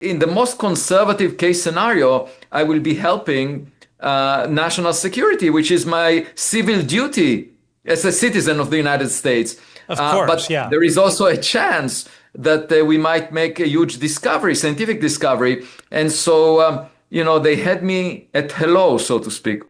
in the most conservative case scenario, I will be helping national security, which is my civil duty as a citizen of the United States. Of course, but yeah. there is also a chance that we might make a huge discovery, scientific discovery. And so, they had me at hello, so to speak.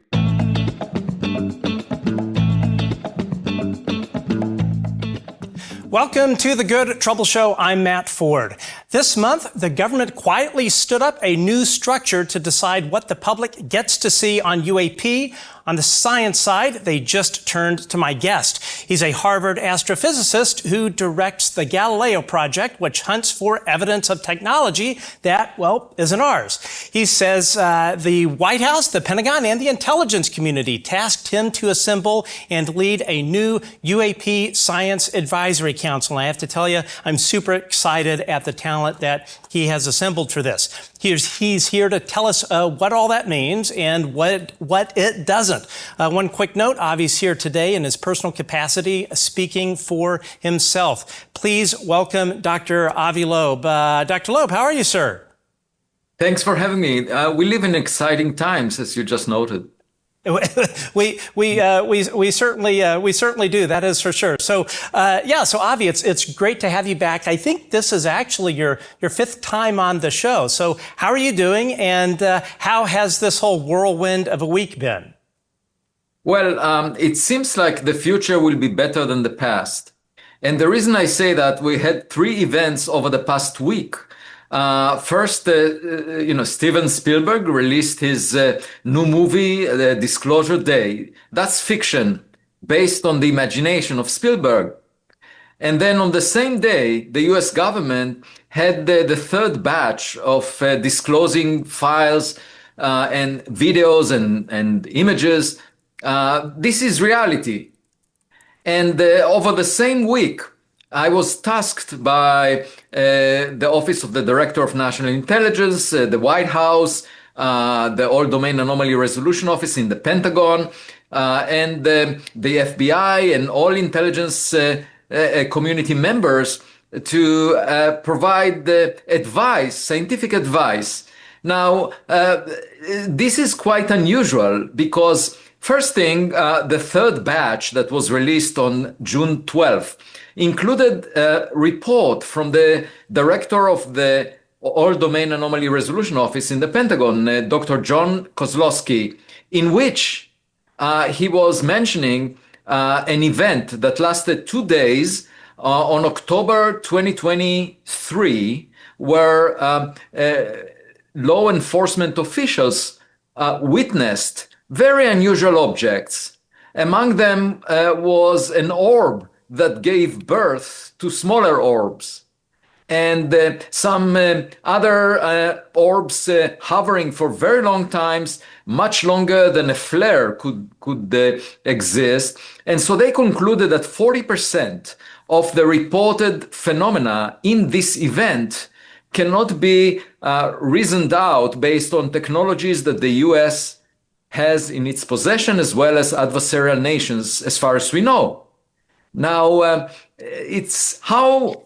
Welcome to the Good Trouble Show. I'm Matt Ford. This month, the government quietly stood up a new structure to decide what the public gets to see on UAP. On the science side, they just turned to my guest. He's a Harvard astrophysicist who directs the Galileo Project, which hunts for evidence of technology that, well, isn't ours. He says the White House, the Pentagon, and the intelligence community tasked him to assemble and lead a new UAP Science Advisory Council. And I have to tell you, I'm super excited at the talent that he has assembled for this. He's here to tell us what all that means and what it doesn't. One quick note, Avi's here today in his personal capacity, speaking for himself. Please welcome Dr. Avi Loeb. Dr. Loeb, how are you, sir? Thanks for having me. We live in exciting times, as you just noted. We certainly do. That is for sure. So so Avi, it's great to have you back. I think this is actually your fifth time on the show. So how are you doing, and how has this whole whirlwind of a week been? Well, it seems like the future will be better than the past, and the reason I say that, we had three events over the past week. First, Steven Spielberg released his new movie, Disclosure Day. That's fiction based on the imagination of Spielberg. And then on the same day, the US government had the third batch of disclosing files and videos and images. This is reality. And over the same week, I was tasked by the Office of the Director of National Intelligence, the White House, the All Domain Anomaly Resolution Office in the Pentagon, and the FBI and all intelligence community members to provide advice, scientific advice. Now, this is quite unusual because, first thing, the third batch that was released on June 12th included a report from the director of the All Domain Anomaly Resolution Office in the Pentagon, Dr. John Kozlowski, in which he was mentioning an event that lasted 2 days on October 2023, where law enforcement officials witnessed very unusual objects. Among them was an orb that gave birth to smaller orbs, and some other orbs hovering for very long times, much longer than a flare could exist. And so they concluded that 40% of the reported phenomena in this event cannot be reasoned out based on technologies that the US has in its possession, as well as adversarial nations, as far as we know. Now, it's how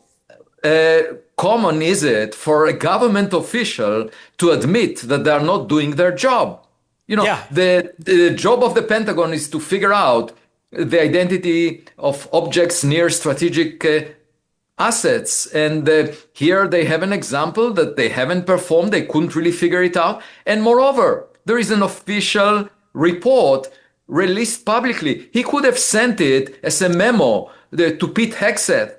common is it for a government official to admit that they are not doing their job? The job of the Pentagon is to figure out the identity of objects near strategic assets. And here they have an example that they haven't performed. They couldn't really figure it out. And moreover, there is an official report released publicly. He could have sent it as a memo to Pete Hegseth,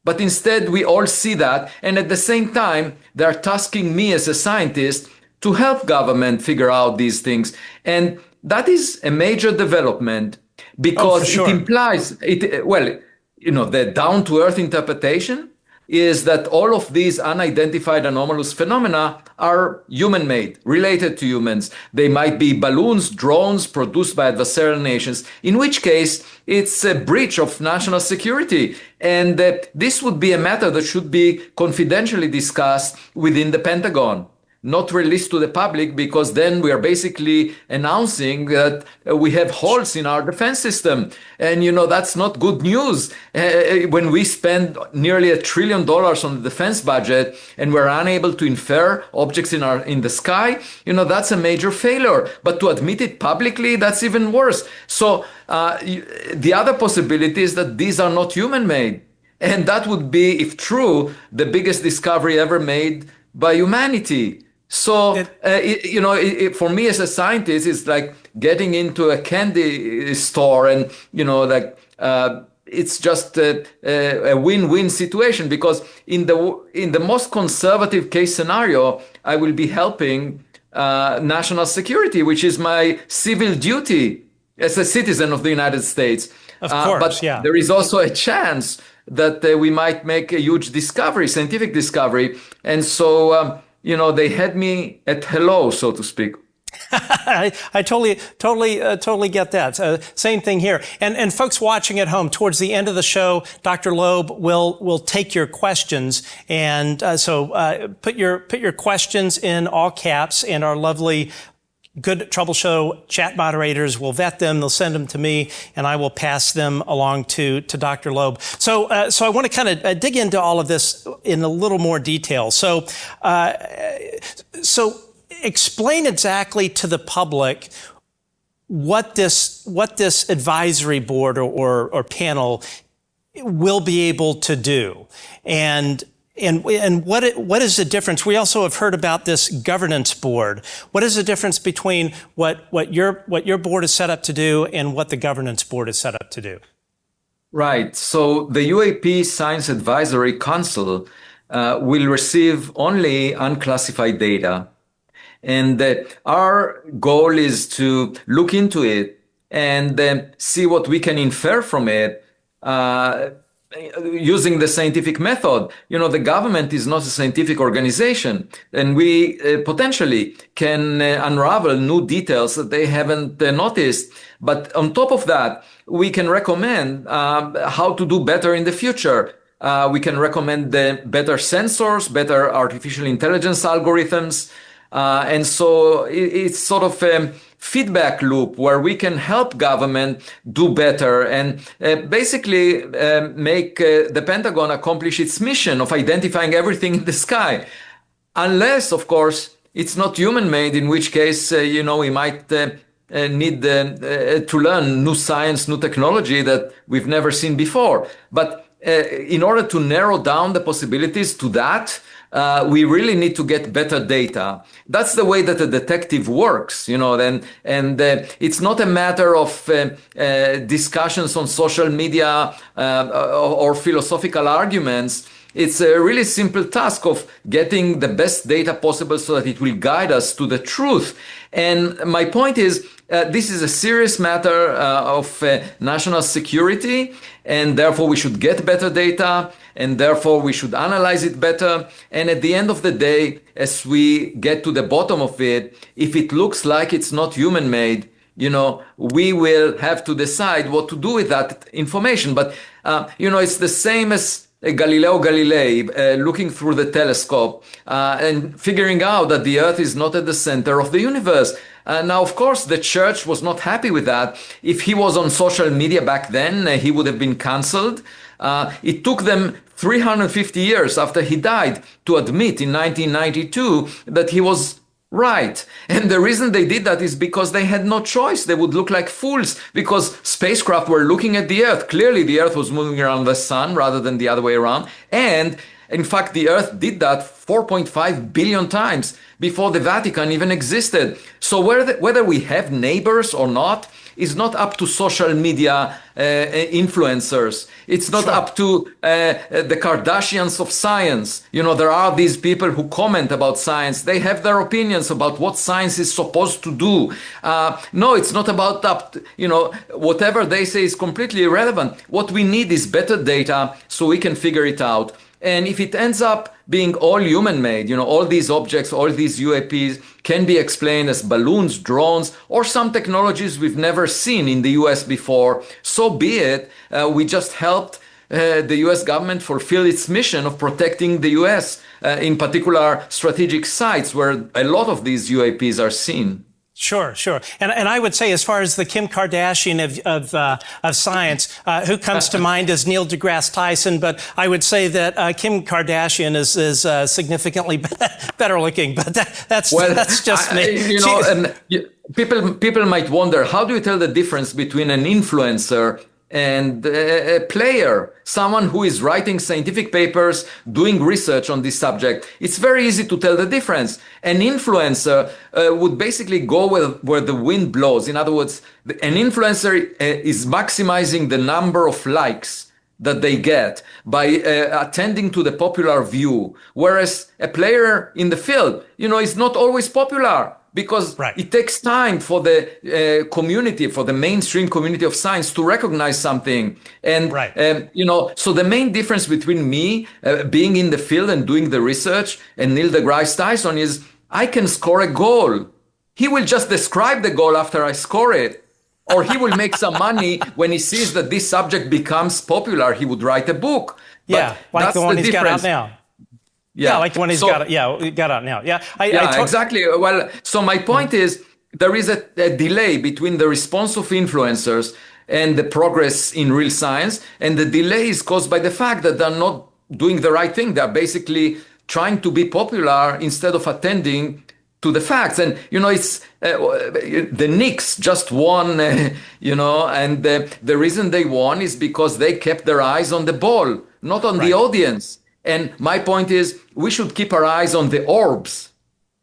but instead we all see that, and at the same time they're tasking me as a scientist to help government figure out these things. And that is a major development because it implies the down-to-earth interpretation is that all of these unidentified anomalous phenomena are human-made, related to humans. They might be balloons, drones produced by adversarial nations, in which case it's a breach of national security. And this would be a matter that should be confidentially discussed within the Pentagon. not released to the public, because then we are basically announcing that we have holes in our defense system. And, that's not good news. When we spend nearly $1 trillion on the defense budget and we're unable to infer objects in the sky, that's a major failure. But to admit it publicly, that's even worse. So the other possibility is that these are not human-made. And that would be, if true, the biggest discovery ever made by humanity. So, for me as a scientist, it's like getting into a candy store and, it's just a win-win situation, because in the most conservative case scenario, I will be helping national security, which is my civil duty as a citizen of the United States. Of course, but yeah. There is also a chance that we might make a huge discovery, scientific discovery. And so, they had me at hello, so to speak. I totally get that. Same thing here. And folks watching at home, towards the end of the show, Dr. Loeb will take your questions. And so put your questions in all caps, and our lovely Good Trouble Show chat moderators will vet them. They'll send them to me, and I will pass them along to Dr. Loeb. So I want to kind of dig into all of this in a little more detail. So explain exactly to the public what this advisory board or panel will be able to do, and what is the difference? We also have heard about this governance board. What is the difference between what your board is set up to do and what the governance board is set up to do? Right. So the UAP Science Advisory Council will receive only unclassified data. And our goal is to look into it and see what we can infer from it using the scientific method. The government is not a scientific organization, and we potentially can unravel new details that they haven't noticed. But on top of that, we can recommend how to do better in the future. We can recommend better sensors, better artificial intelligence algorithms. And so it's sort of a feedback loop where we can help government do better and basically make the Pentagon accomplish its mission of identifying everything in the sky. Unless, of course, it's not human-made, in which case, we might need to learn new science, new technology that we've never seen before. But in order to narrow down the possibilities to that, we really need to get better data. That's the way that a detective works, and it's not a matter of discussions on social media or philosophical arguments. It's a really simple task of getting the best data possible so that it will guide us to the truth. And my point is, this is a serious matter of national security, and therefore we should get better data, and therefore we should analyze it better. And at the end of the day, as we get to the bottom of it, if it looks like it's not human-made, we will have to decide what to do with that information. But, it's the same as Galileo Galilei looking through the telescope and figuring out that the Earth is not at the center of the universe. Now, of course, the church was not happy with that. If he was on social media back then, he would have been canceled. It took them 350 years after he died to admit in 1992 that he was right. And the reason they did that is because they had no choice. They would look like fools because spacecraft were looking at the Earth. Clearly, the Earth was moving around the sun rather than the other way around. And in fact, the Earth did that 4.5 billion times before the Vatican even existed. So whether we have neighbors or not is not up to social media influencers. It's not up to the Kardashians of science. There are these people who comment about science. They have their opinions about what science is supposed to do. No, it's not about whatever they say is completely irrelevant. What we need is better data so we can figure it out. And if it ends up being all human-made, all these objects, all these UAPs can be explained as balloons, drones, or some technologies we've never seen in the US before, so be it. We just helped the US government fulfill its mission of protecting the US in particular strategic sites where a lot of these UAPs are seen. Sure, sure. And I would say, as far as the Kim Kardashian of science, who comes to mind is Neil deGrasse Tyson, but I would say that Kim Kardashian is significantly better looking, but that's just me. People might wonder, how do you tell the difference between an influencer and a player, someone who is writing scientific papers, doing research on this subject? It's very easy to tell the difference. An influencer would basically go where the wind blows. In other words, an influencer is maximizing the number of likes that they get by attending to the popular view, whereas a player in the field, is not always popular, because it takes time for the community, for the mainstream community of science to recognize something. And, so the main difference between me being in the field and doing the research and Neil deGrasse Tyson is I can score a goal. He will just describe the goal after I score it. Or he will make some money when he sees that this subject becomes popular. He would write a book. Yeah, but like the one he's got out now. Yeah, like the one he's got out now. Yeah, exactly. Well, so my point is there is a delay between the response of influencers and the progress in real science. And the delay is caused by the fact that they're not doing the right thing. They're basically trying to be popular instead of attending to the facts. And, it's the Knicks just won, and the reason they won is because they kept their eyes on the ball, not on the audience. And my point is we should keep our eyes on the orbs,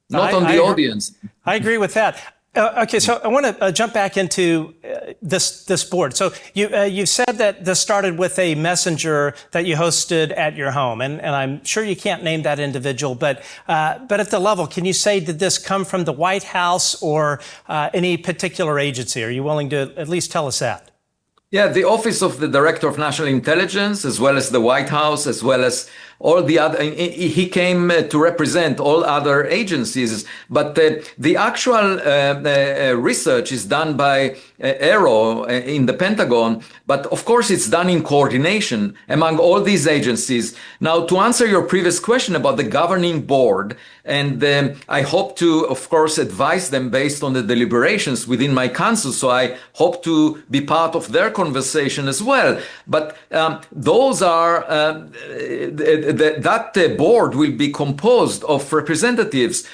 not on the audience. I agree with that. Okay, so I want to jump back into this board. So you said that this started with a messenger that you hosted at your home, and I'm sure you can't name that individual, but at the level, can you say, did this come from the White House or any particular agency? Are you willing to at least tell us that? Yeah, the Office of the Director of National Intelligence, as well as the White House, as well as all the other, he came to represent all other agencies. But the actual research is done by Aero in the Pentagon. But of course, it's done in coordination among all these agencies. Now, to answer your previous question about the governing board, and I hope to, of course, advise them based on the deliberations within my council. So I hope to be part of their conversation as well. But those are that board will be composed of representatives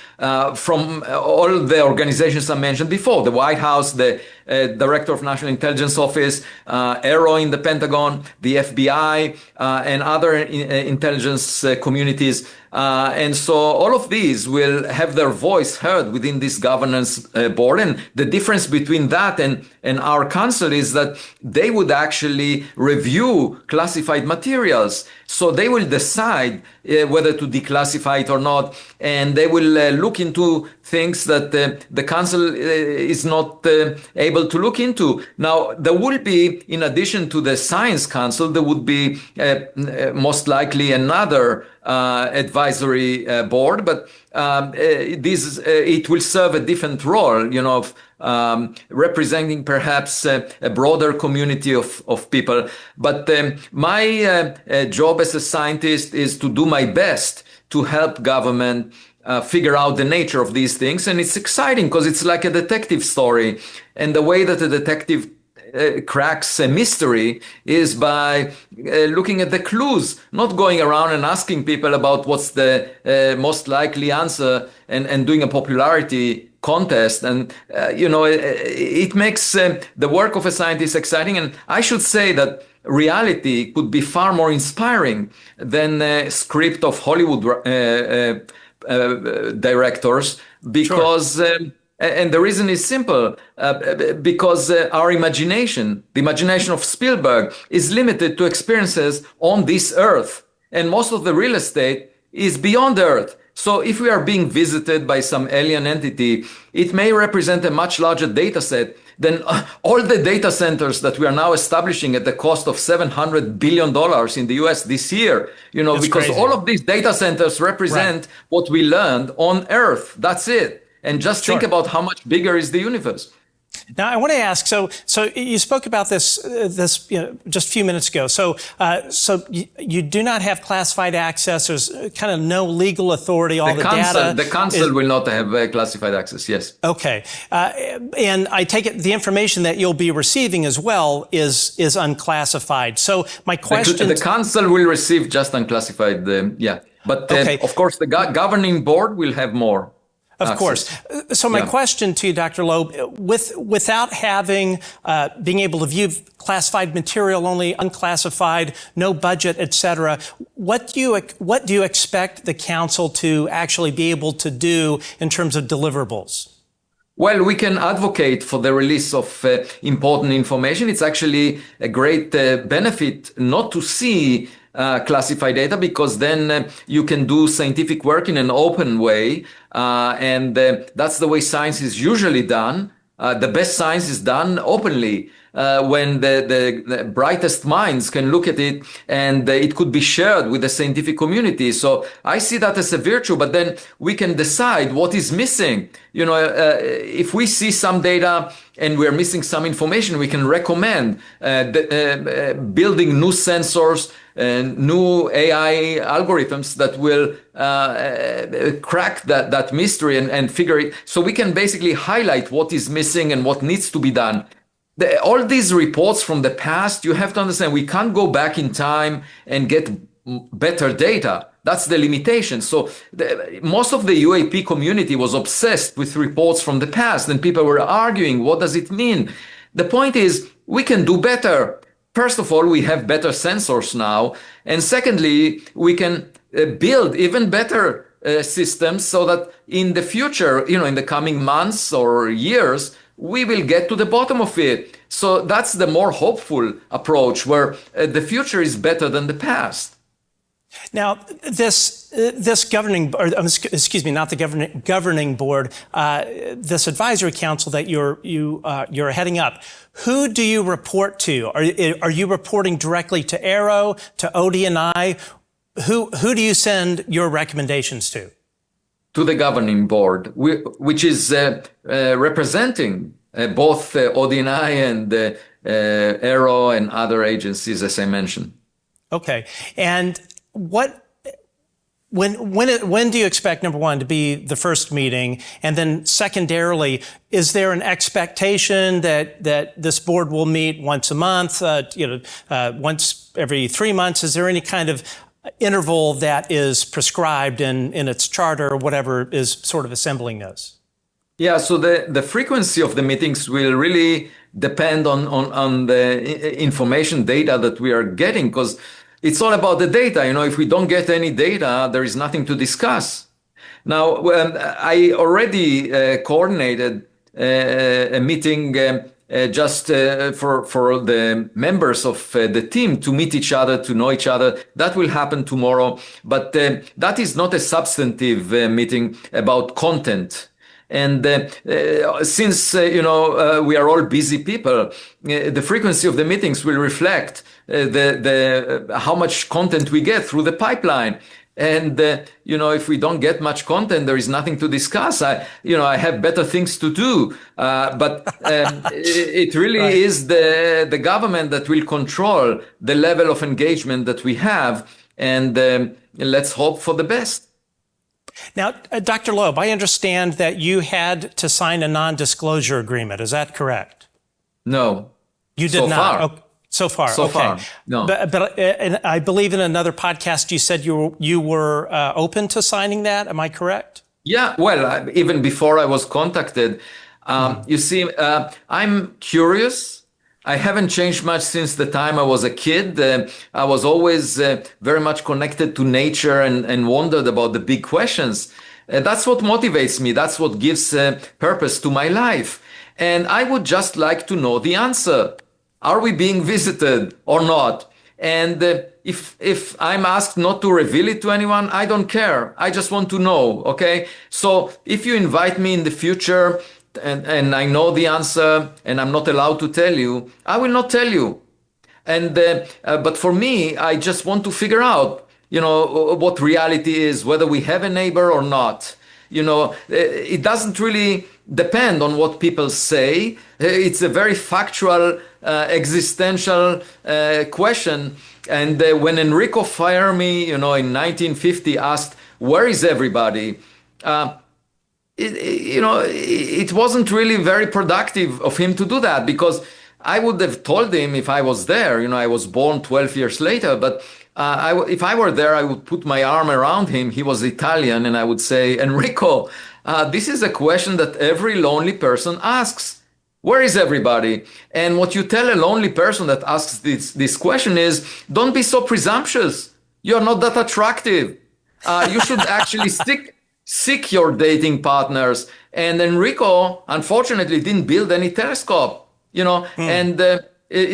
from all the organizations I mentioned before: the White House, the Director of National Intelligence Office, Aero in the Pentagon, the FBI, and other intelligence communities. And so all of these will have their voice heard within this governance board. And the difference between that and our council is that they would actually review classified materials. So they will decide whether to declassify it or not. And they will look into things that the council is not able to look into. Now, there will be, in addition to the Science Council, there would be most likely another advisory board, but it will serve a different role, of representing perhaps a broader community of people. But my job as a scientist is to do my best to help government figure out the nature of these things. And it's exciting because it's like a detective story. And the way that a detective cracks a mystery is by looking at the clues, not going around and asking people about what's the most likely answer and doing a popularity contest. And, it makes the work of a scientist exciting. And I should say that reality could be far more inspiring than a script of Hollywood directors, because and the reason is simple, because our imagination, the imagination of Spielberg, is limited to experiences on this earth. And most of the real estate is beyond Earth. So if we are being visited by some alien entity, it may represent a much larger data set than all the data centers that we are now establishing at the cost of $700 billion in the US this year. That's because crazy. All of these data centers represent what we learned on Earth. That's it. And just think about how much bigger is the universe. Now, I want to ask. So you spoke about this just a few minutes ago. So you do not have classified access. There's kind of no legal authority. All the data. The council will not have classified access. Yes. Okay, and I take it the information that you'll be receiving as well is unclassified. So my question: the council will receive just unclassified. But of course, the governing board will have more. Of course. So my question to you, Dr. Loeb, without having, being able to view classified material only, unclassified, no budget, et cetera, what do you expect the council to actually be able to do in terms of deliverables? Well, we can advocate for the release of important information. It's actually a great benefit not to see classified data, because then you can do scientific work in an open way. And that's the way science is usually done. The best science is done openly, when the brightest minds can look at it, and it could be shared with the scientific community. So I see that as a virtue, but then we can decide what is missing. If we see some data and we're missing some information, we can recommend building new sensors and new AI algorithms that will crack that mystery and figure it. So we can basically highlight what is missing and what needs to be done. All these reports from the past, you have to understand, we can't go back in time and get better data. That's the limitation. So most of the UAP community was obsessed with reports from the past, and people were arguing, what does it mean? The point is, we can do better. First of all, we have better sensors now. And secondly, we can build even better systems so that in the future, in the coming months or years, we will get to the bottom of it. So that's the more hopeful approach, where the future is better than the past. Now, this governing, or excuse me, not the governing board, this advisory council that you're heading up, who do you report to? Are you reporting directly to AARO, to ODNI? Who do you send your recommendations to? To the governing board, which is representing both ODNI and AARO and other agencies, as I mentioned. Okay, and when do you expect, number one, to be the first meeting? And then secondarily, is there an expectation that this board will meet once a month, once every 3 months? Is there any kind of interval that is prescribed in its charter or whatever is sort of assembling those? Yeah, so the frequency of the meetings will really depend on the information data that we are getting, because it's all about the data. If we don't get any data, there is nothing to discuss. Now, I already coordinated a meeting just for the members of the team to meet each other, to know each other. That will happen tomorrow. But that is not a substantive meeting about content. And since, we are all busy people, the frequency of the meetings will reflect how much content we get through the pipeline. And, if we don't get much content, there is nothing to discuss. I have better things to do. But it really right. is the government that will control the level of engagement that we have. And let's hope for the best. Now, Dr. Loeb, I understand that you had to sign a non-disclosure agreement. Is that correct? No. You did not? Far. Oh, so far, so okay. Far, no. But and I believe in another podcast you said you were open to signing that. Am I correct? Yeah, well, even before I was contacted. You see, I'm curious. I haven't changed much since the time I was a kid. I was always very much connected to nature and wondered about the big questions. That's what motivates me. That's what gives purpose to my life. And I would just like to know the answer. Are we being visited or not? And if I'm asked not to reveal it to anyone, I don't care. I just want to know, okay? So if you invite me in the future, and I know the answer and I'm not allowed to tell you, I will not tell you. And but for me, I just want to figure out, what reality is, whether we have a neighbor or not. It doesn't really depend on what people say. It's a very factual, existential question. And when Enrico Fermi, in 1950 asked, "Where is everybody?" It wasn't really very productive of him to do that, because I would have told him if I was there. I was born 12 years later, but if I were there, I would put my arm around him. He was Italian, and I would say, "Enrico, this is a question that every lonely person asks. Where is everybody?" And what you tell a lonely person that asks this question is, "Don't be so presumptuous. You're not that attractive. You should actually seek your dating partners." And Enrico, unfortunately, didn't build any telescope, and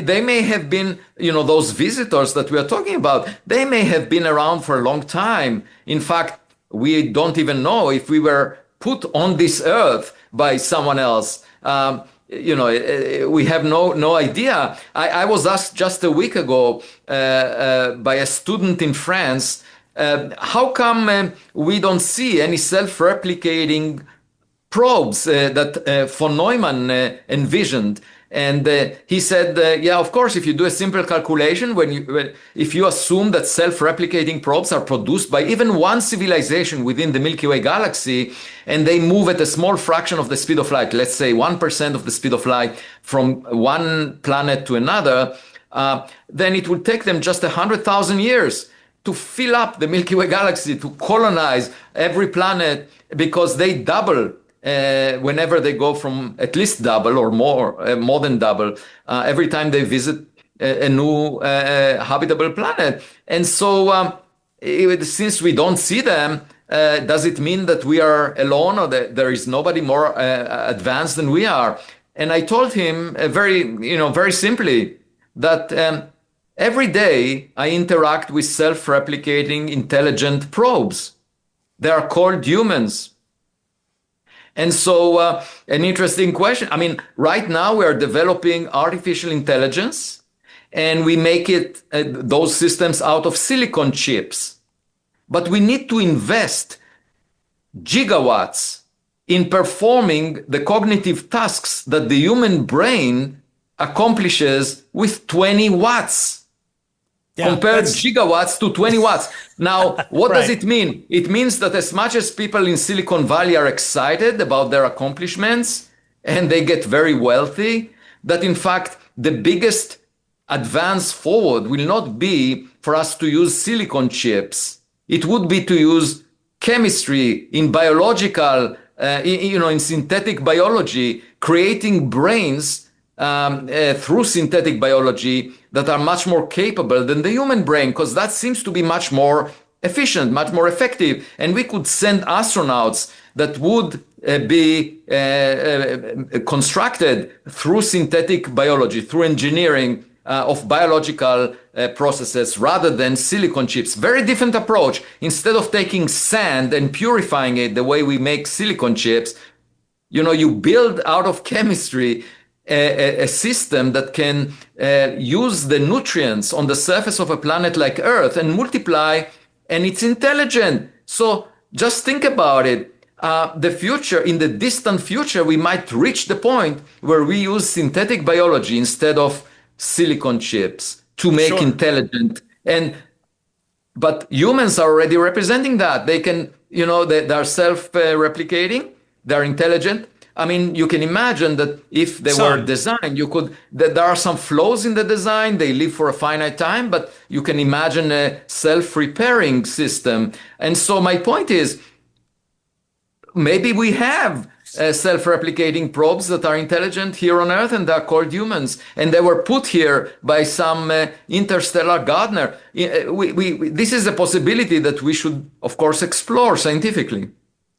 they may have been, those visitors that we are talking about, they may have been around for a long time. In fact, we don't even know if we were put on this earth by someone else. We have no idea. I was asked just a week ago by a student in France, how come we don't see any self-replicating probes that von Neumann envisioned? And he said, yeah, of course, if you do a simple calculation, if you assume that self-replicating probes are produced by even one civilization within the Milky Way galaxy, and they move at a small fraction of the speed of light, let's say 1% of the speed of light from one planet to another, then it will take them just 100,000 years to fill up the Milky Way galaxy, to colonize every planet, because they double whenever they go from at least double or more than double every time they visit a new habitable planet. And so since we don't see them, does it mean that we are alone, or that there is nobody more advanced than we are? And I told him very simply that every day I interact with self-replicating intelligent probes. They are called humans. And so an interesting question. I mean, right now we are developing artificial intelligence, and we make those systems out of silicon chips. But we need to invest gigawatts in performing the cognitive tasks that the human brain accomplishes with 20 watts. Compare gigawatts to 20 watts. Now, what does it mean? It means that as much as people in Silicon Valley are excited about their accomplishments and they get very wealthy, that in fact, the biggest advance forward will not be for us to use silicon chips. It would be to use chemistry in biological, in synthetic biology, creating brains through synthetic biology that are much more capable than the human brain, because that seems to be much more efficient, much more effective. And we could send astronauts that would be constructed through synthetic biology, through engineering of biological processes, rather than silicon chips. Very different approach. Instead of taking sand and purifying it the way we make silicon chips, you build out of chemistry a system that can use the nutrients on the surface of a planet like Earth and multiply, and it's intelligent. So just think about it. The future, in the distant future, we might reach the point where we use synthetic biology instead of silicon chips to make intelligent. But humans are already representing that. They can, they are self-replicating, they're intelligent. I mean, you can imagine that if they were designed, there are some flaws in the design, they live for a finite time, but you can imagine a self-repairing system. And so my point is, maybe we have self-replicating probes that are intelligent here on Earth, and they're called humans. And they were put here by some interstellar gardener. This is a possibility that we should, of course, explore scientifically.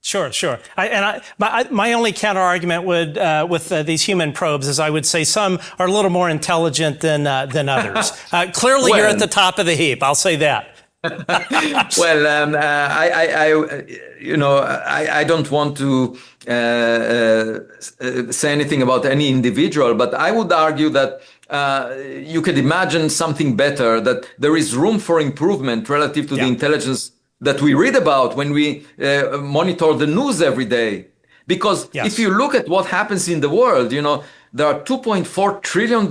Sure. My only counter argument with these human probes is I would say some are a little more intelligent than others. Clearly, you're at the top of the heap. I'll say that. Well, I don't want to say anything about any individual, but I would argue that you could imagine something better, that there is room for improvement relative to the intelligence that we read about when we monitor the news every day. Because if you look at what happens in the world, there are $2.4 trillion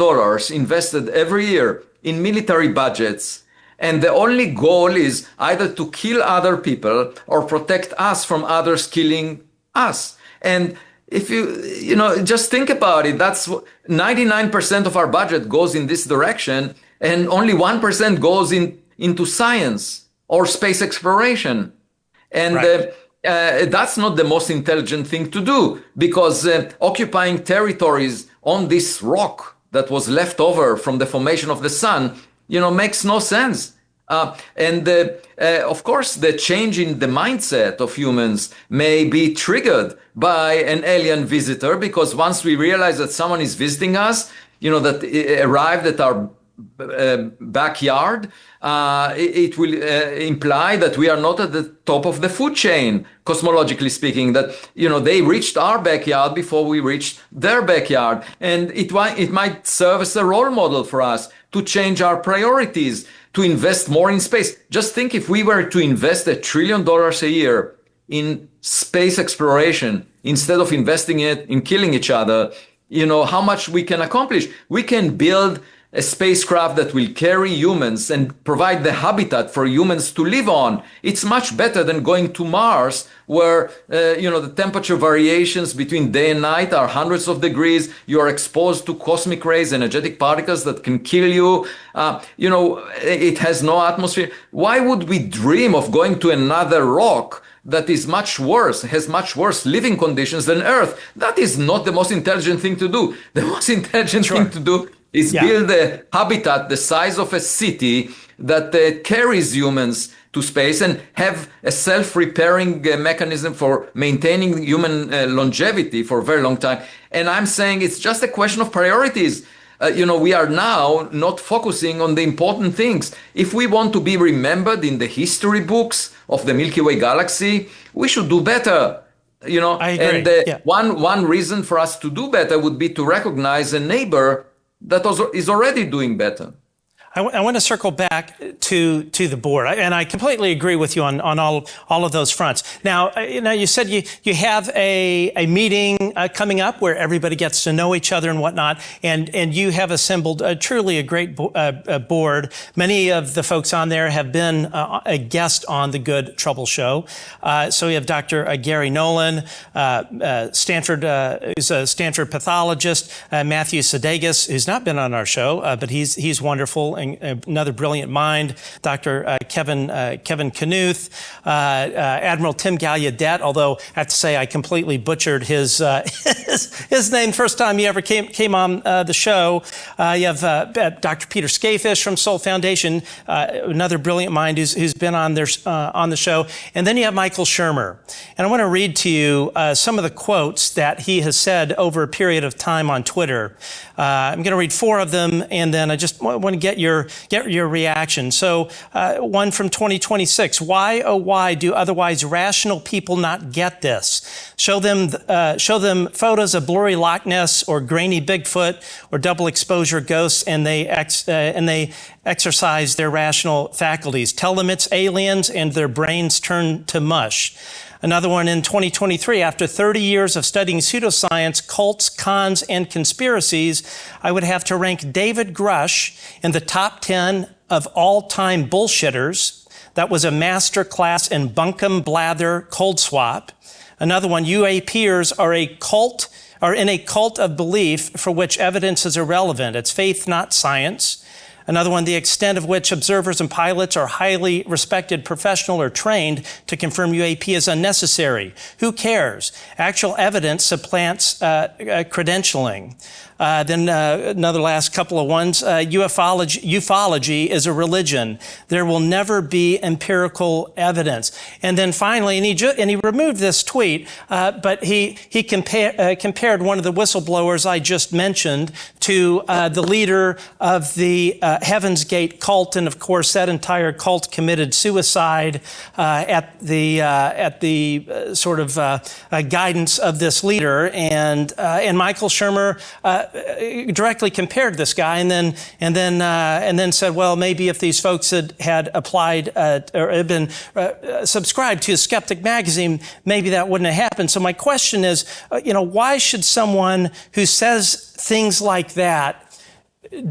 invested every year in military budgets. And the only goal is either to kill other people or protect us from others killing us. And if you just think about it, that's 99% of our budget goes in this direction, and only 1% goes into science or space exploration. And that's not the most intelligent thing to do, because occupying territories on this rock that was left over from the formation of the sun, makes no sense. Of course, the change in the mindset of humans may be triggered by an alien visitor, because once we realize that someone is visiting us, that arrived at our backyard, it will imply that we are not at the top of the food chain, cosmologically speaking, that, they reached our backyard before we reached their backyard. And it might serve as a role model for us to change our priorities, to invest more in space. Just think, if we were to invest $1 trillion a year in space exploration, instead of investing it in killing each other, how much we can accomplish. We can build a spacecraft that will carry humans and provide the habitat for humans to live on. It's much better than going to Mars, where the temperature variations between day and night are hundreds of degrees. You are exposed to cosmic rays, energetic particles that can kill you. It has no atmosphere. Why would we dream of going to another rock that is much worse, has much worse living conditions than Earth? That is not the most intelligent thing to do. The most intelligent thing to do is build a habitat the size of a city that carries humans to space, and have a self-repairing mechanism for maintaining human longevity for a very long time. And I'm saying it's just a question of priorities. We are now not focusing on the important things. If we want to be remembered in the history books of the Milky Way galaxy, we should do better. I agree. And one reason for us to do better would be to recognize a neighbor that is already doing better. I want to circle back to the board, and I completely agree with you on all of those fronts. Now, you said you have a meeting coming up where everybody gets to know each other and whatnot, and you have assembled truly a great board. Many of the folks on there have been a guest on the Good Trouble Show. So we have Dr. Garry Nolan, Stanford, who's a Stanford pathologist, Matthew Sudeikis, who's not been on our show, but he's wonderful. And another brilliant mind, Dr. Kevin Knuth, Admiral Tim Gallaudet, although I have to say I completely butchered his name first time he ever came on the show. You have Dr. Peter Skafish from Soul Foundation, another brilliant mind who's been on the show. And then you have Michael Shermer. And I want to read to you some of the quotes that he has said over a period of time on Twitter. I'm going to read 4 of them, and then I just want to get your reaction. So one from 2026. Why, oh why, do otherwise rational people not get this? Show them photos of blurry Loch Ness or grainy Bigfoot or double exposure ghosts, and they exercise their rational faculties. Tell them it's aliens, and their brains turn to mush. Another one in 2023, after 30 years of studying pseudoscience, cults, cons, and conspiracies, I would have to rank David Grusch in the top 10 of all-time bullshitters. That was a master class in bunkum, blather, cold swap. Another one, UAPers are in a cult of belief for which evidence is irrelevant. It's faith, not science. Another one, the extent of which observers and pilots are highly respected, professional, or trained to confirm UAP is unnecessary. Who cares? Actual evidence supplants credentialing. Then another last couple of ones. Ufology is a religion. There will never be empirical evidence. And then finally, and he removed this tweet, but he compared one of the whistleblowers I just mentioned to the leader of the Heaven's Gate cult, and of course that entire cult committed suicide at the sort of guidance of this leader. And Michael Shermer directly compared this guy, and then said, well, maybe if these folks had applied or had been subscribed to Skeptic magazine, maybe that wouldn't have happened. So my question is, why should someone who says things like that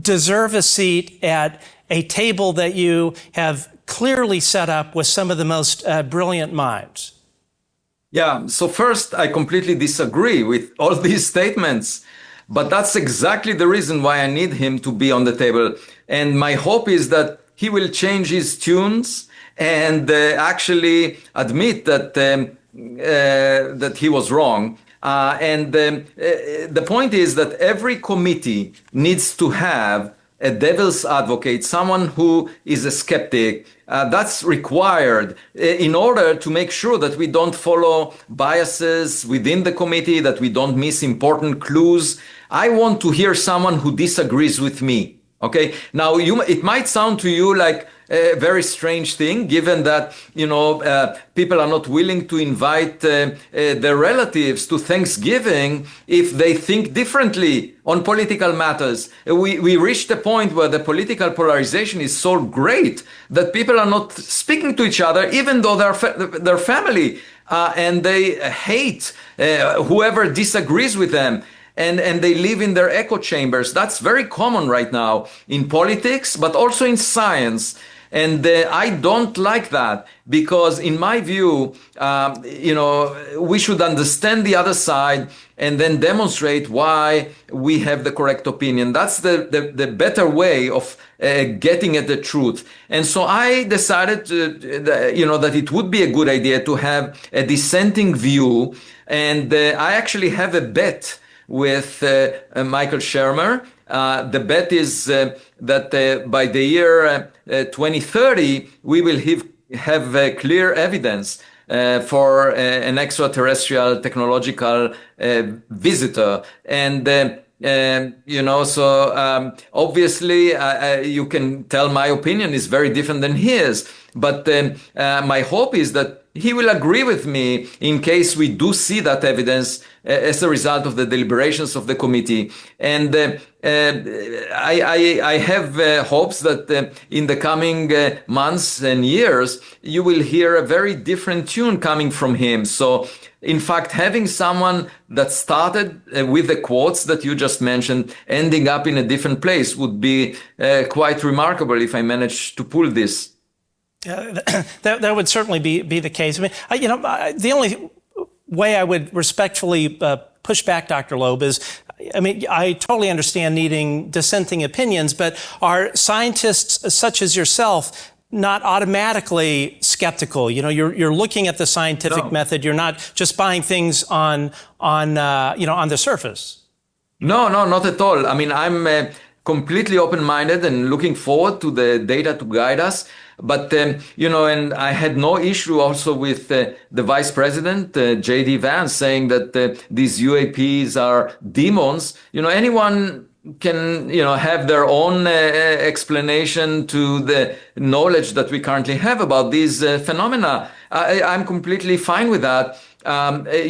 deserve a seat at a table that you have clearly set up with some of the most brilliant minds? Yeah, so first, I completely disagree with all these statements, but that's exactly the reason why I need him to be on the table. And my hope is that he will change his tunes and actually admit that that he was wrong. The point is that every committee needs to have a devil's advocate, someone who is a skeptic. That's required in order to make sure that we don't follow biases within the committee, that we don't miss important clues. I want to hear someone who disagrees with me. Okay. Now, it might sound to you like a very strange thing, given that, people are not willing to invite their relatives to Thanksgiving if they think differently on political matters. We reached a point where the political polarization is so great that people are not speaking to each other, even though they're family, and they hate whoever disagrees with them. And they live in their echo chambers. That's very common right now in politics, but also in science. And I don't like that, because in my view, we should understand the other side and then demonstrate why we have the correct opinion. That's the better way of getting at the truth. And so I decided that it would be a good idea to have a dissenting view. And I actually have a bet with Michael Shermer. The bet is that by the year 2030, we will have clear evidence for an extraterrestrial technological visitor. And obviously, you can tell my opinion is very different than his. But my hope is that he will agree with me in case we do see that evidence as a result of the deliberations of the committee. And I have hopes that in the coming months and years, you will hear a very different tune coming from him. So, in fact, having someone that started with the quotes that you just mentioned, ending up in a different place would be quite remarkable if I managed to pull this. That would certainly be the case. I mean, the only way I would respectfully push back Dr. Loeb is, I totally understand needing dissenting opinions, but are scientists such as yourself not automatically skeptical? You're looking at the scientific method. You're not just buying things on the surface. No, not at all. I'm completely open-minded and looking forward to the data to guide us. But, and I had no issue also with the vice president, J.D. Vance, saying that these UAPs are demons. Anyone can, have their own explanation to the knowledge that we currently have about these phenomena. I'm completely fine with that.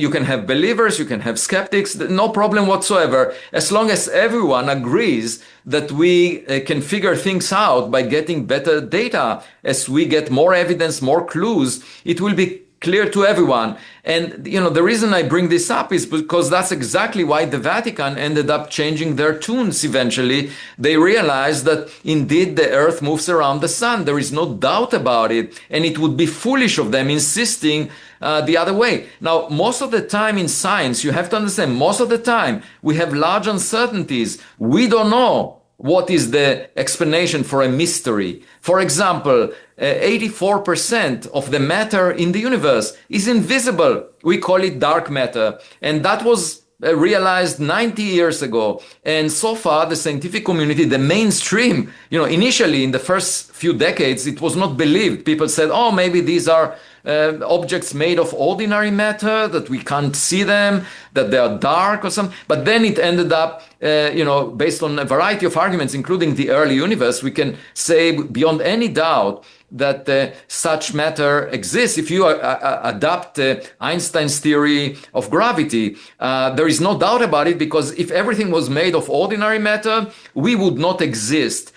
You can have believers, you can have skeptics, no problem whatsoever, as long as everyone agrees that we can figure things out by getting better data. As we get more evidence, more clues, it will be clear to everyone. And, the reason I bring this up is because that's exactly why the Vatican ended up changing their tunes eventually. They realized that indeed the earth moves around the sun. There is no doubt about it. And it would be foolish of them insisting the other way. Now, most of the time in science, you have to understand, most of the time we have large uncertainties. We don't know what is the explanation for a mystery. For example, 84% of the matter in the universe is invisible. We call it dark matter. And that was realized 90 years ago. And so far, the scientific community, the mainstream, initially in the first few decades, it was not believed. People said, oh, maybe these are objects made of ordinary matter, that we can't see them, that they are dark or something. But then it ended up, based on a variety of arguments, including the early universe, we can say beyond any doubt that such matter exists. If you adopt Einstein's theory of gravity, there is no doubt about it, because if everything was made of ordinary matter, we would not exist,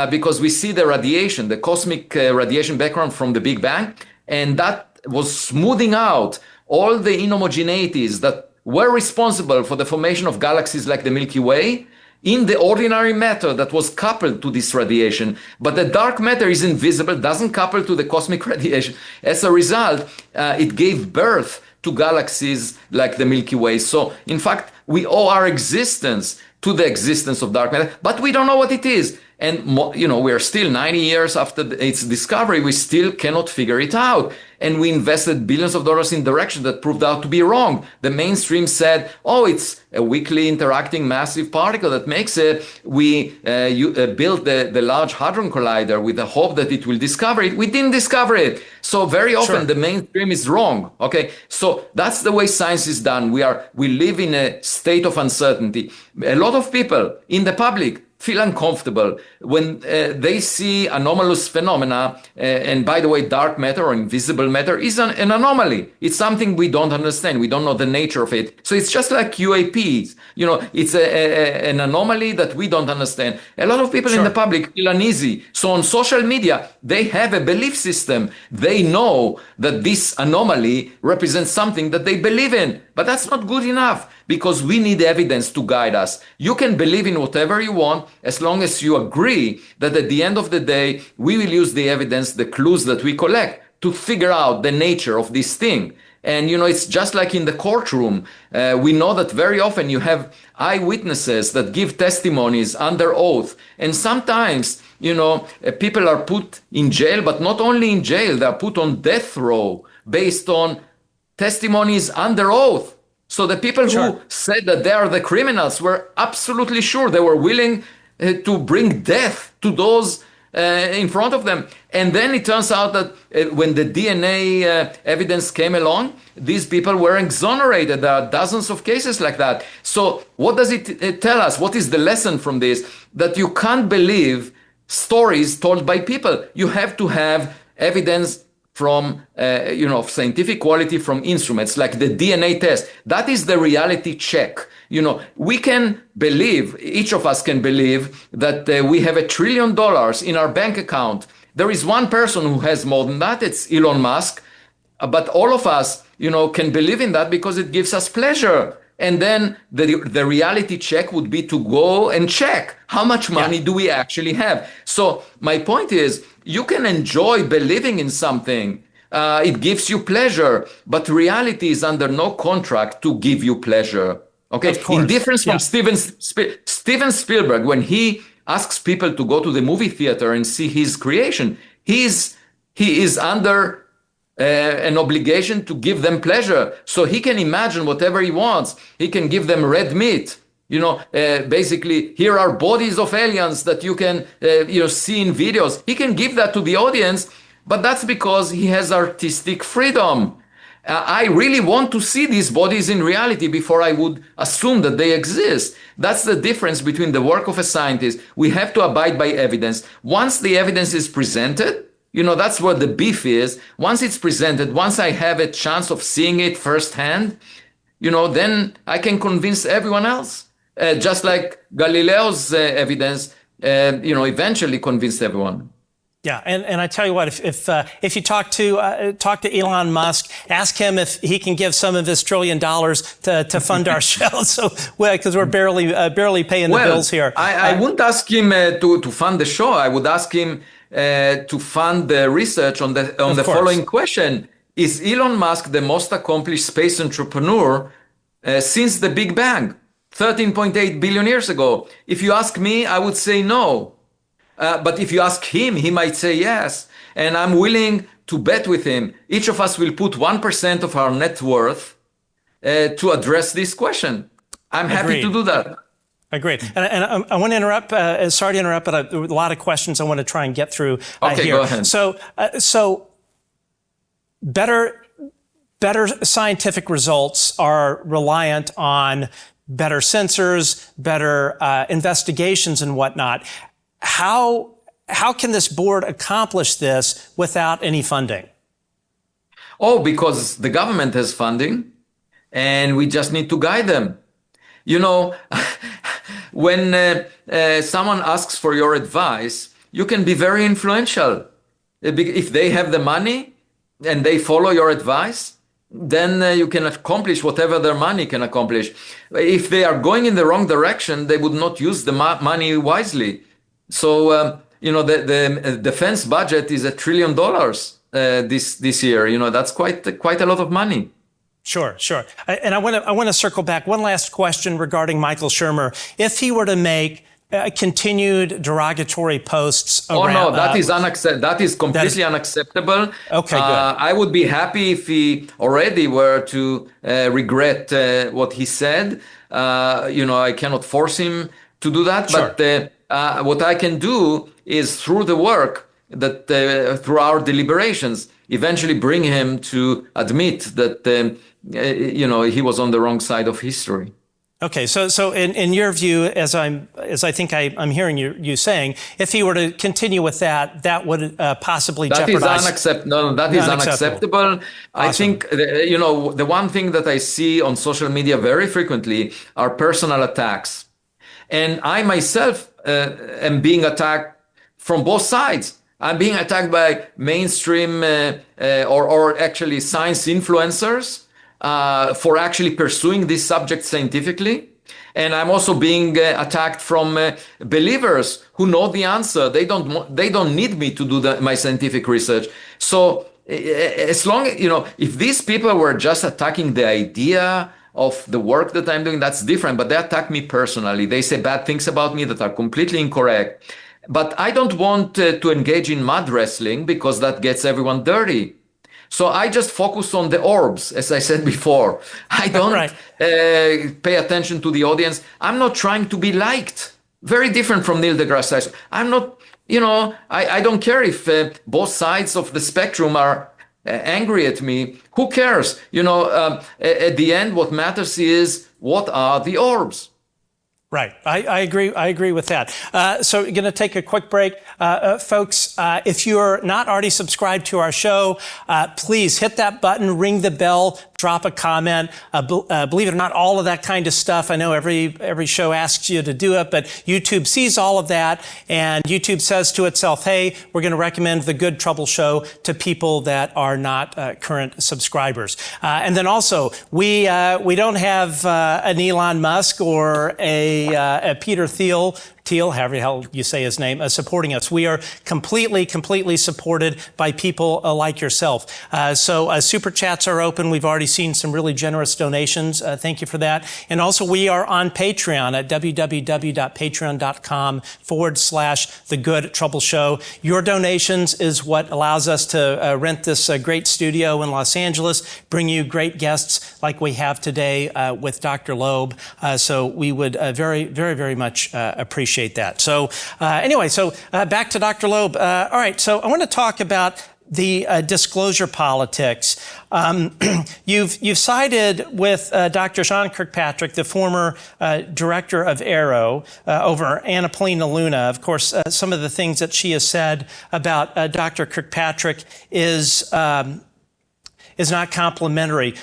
because we see the radiation, the cosmic radiation background from the Big Bang, and that was smoothing out all the inhomogeneities that were responsible for the formation of galaxies like the Milky Way in the ordinary matter that was coupled to this radiation. But the dark matter is invisible, doesn't couple to the cosmic radiation. As a result, it gave birth to galaxies like the Milky Way. So, in fact, we owe our existence to the existence of dark matter, but we don't know what it is. And, we are still 90 years after its discovery, we still cannot figure it out. And we invested billions of dollars in directions that proved out to be wrong. The mainstream said, oh, it's a weakly interacting massive particle that makes it. We built the Large Hadron Collider with the hope that it will discover it. We didn't discover it. So very often the mainstream is wrong. Okay, so that's the way science is done. We live in a state of uncertainty. A lot of people in the public feel uncomfortable when they see anomalous phenomena. And by the way, dark matter or invisible matter is an anomaly. It's something we don't understand. We don't know the nature of it. So it's just like UAPs. It's an anomaly that we don't understand. A lot of people in the public feel uneasy. So on social media, they have a belief system. They know that this anomaly represents something that they believe in. But that's not good enough, because we need evidence to guide us. You can believe in whatever you want as long as you agree that at the end of the day, we will use the evidence, the clues that we collect, to figure out the nature of this thing. And, it's just like in the courtroom. We know that very often you have eyewitnesses that give testimonies under oath. And sometimes, people are put in jail, but not only in jail, they are put on death row based on testimonies under oath. So the people who said that they are the criminals were absolutely sure. They were willing to bring death to those in front of them. And then it turns out that when the DNA evidence came along, these people were exonerated. There are dozens of cases like that. So what does it tell us? What is the lesson from this? That you can't believe stories told by people. You have to have evidence from, of scientific quality from instruments like the DNA test. That is the reality check. We can believe, each of us can believe that we have $1 trillion in our bank account. There is one person who has more than that. It's Elon Musk. But all of us, can believe in that because it gives us pleasure. And then the reality check would be to go and check how much money do we actually have. So my point is, you can enjoy believing in something. It gives you pleasure, but reality is under no contract to give you pleasure. Okay, in difference from Steven Spielberg, when he asks people to go to the movie theater and see his creation, he is under an obligation to give them pleasure. So he can imagine whatever he wants. He can give them red meat. Basically, here are bodies of aliens that you can see in videos. He can give that to the audience, but that's because he has artistic freedom. I really want to see these bodies in reality before I would assume that they exist. That's the difference between the work of a scientist. We have to abide by evidence. Once the evidence is presented, that's where the beef is. Once it's presented, once I have a chance of seeing it firsthand, then I can convince everyone else. Just like Galileo's evidence, eventually convinced everyone. Yeah, and I tell you what, if you talk to Elon Musk, ask him if he can give some of his $1 trillion to fund our show. So, because we're barely paying the bills here. I wouldn't ask him to fund the show. I would ask him to fund the research on the following question: is Elon Musk the most accomplished space entrepreneur since the Big Bang, 13.8 billion years ago? If you ask me, I would say no. But if you ask him, he might say yes. And I'm willing to bet with him. Each of us will put 1% of our net worth to address this question. I'm happy to do that. Agreed. And I want to interrupt. Sorry to interrupt, but a lot of questions I want to try and get through here. Go ahead. So better scientific results are reliant on better sensors, better investigations and whatnot. How how can this board accomplish this without any funding? Oh, because the government has funding and we just need to guide them. You know, when someone asks for your advice, you can be very influential. If they have the money and they follow your advice, then you can accomplish whatever their money can accomplish. If they are going in the wrong direction, they would not use the money wisely. So, you know, the defense budget is $1 trillion this year. You know, that's quite a lot of money. Sure, sure. And I want to circle back. One last question regarding Michael Shermer. If he were to make continued derogatory posts around... Oh, no, that is unacceptable. That is completely unacceptable. Okay, good. I would be happy if he already were to regret what he said. You know, I cannot force him to do that. Sure. But what I can do is through the work that through our deliberations, eventually bring him to admit that, you know, he was on the wrong side of history. Okay, so in your view, as I think I'm hearing you saying, if he were to continue with that, that would possibly jeopardize. That is unacceptable. No, that is unacceptable. Awesome. I think, you know, the one thing that I see on social media very frequently are personal attacks. And I myself am being attacked from both sides. I'm being attacked by mainstream or actually science influencers for actually pursuing this subject scientifically. And I'm also being attacked from believers who know the answer. They don't need me to do my scientific research. So as long, you know, if these people were just attacking the idea of the work that I'm doing, that's different. But they attack me personally. They say bad things about me that are completely incorrect. But I don't want to engage in mud wrestling because that gets everyone dirty. So I just focus on the orbs, as I said before. I don't pay attention to the audience. I'm not trying to be liked. Very different from Neil deGrasse Tyson. I'm not, you know, I don't care if both sides of the spectrum are angry at me. Who cares? You know, at the end, what matters is what are the orbs? Right. I agree. I agree with that. So we're going to take a quick break. Folks, if you're not already subscribed to our show, please hit that button, ring the bell, drop a comment. Believe it or not, all of that kind of stuff. I know every show asks you to do it, but YouTube sees all of that, and YouTube says to itself, hey, we're going to recommend The Good Trouble Show to people that are not current subscribers. And then also, we don't have an Elon Musk or a Peter Thiel, however the hell you say his name, supporting us. We are completely supported by people like yourself. So super chats are open. We've already seen some really generous donations. Thank you for that. And also we are on Patreon at www.patreon.com/The Good Trouble Show. Your donations is what allows us to rent this great studio in Los Angeles, bring you great guests like we have today with Dr. Loeb. So we would very much appreciate that. So anyway, back to Dr. Loeb. All right, so I want to talk about the disclosure politics. You've sided with Dr. Sean Kirkpatrick, the former director of AARO, over Anna Paulina Luna. Of course, some of the things that she has said about Dr. Kirkpatrick is not complimentary.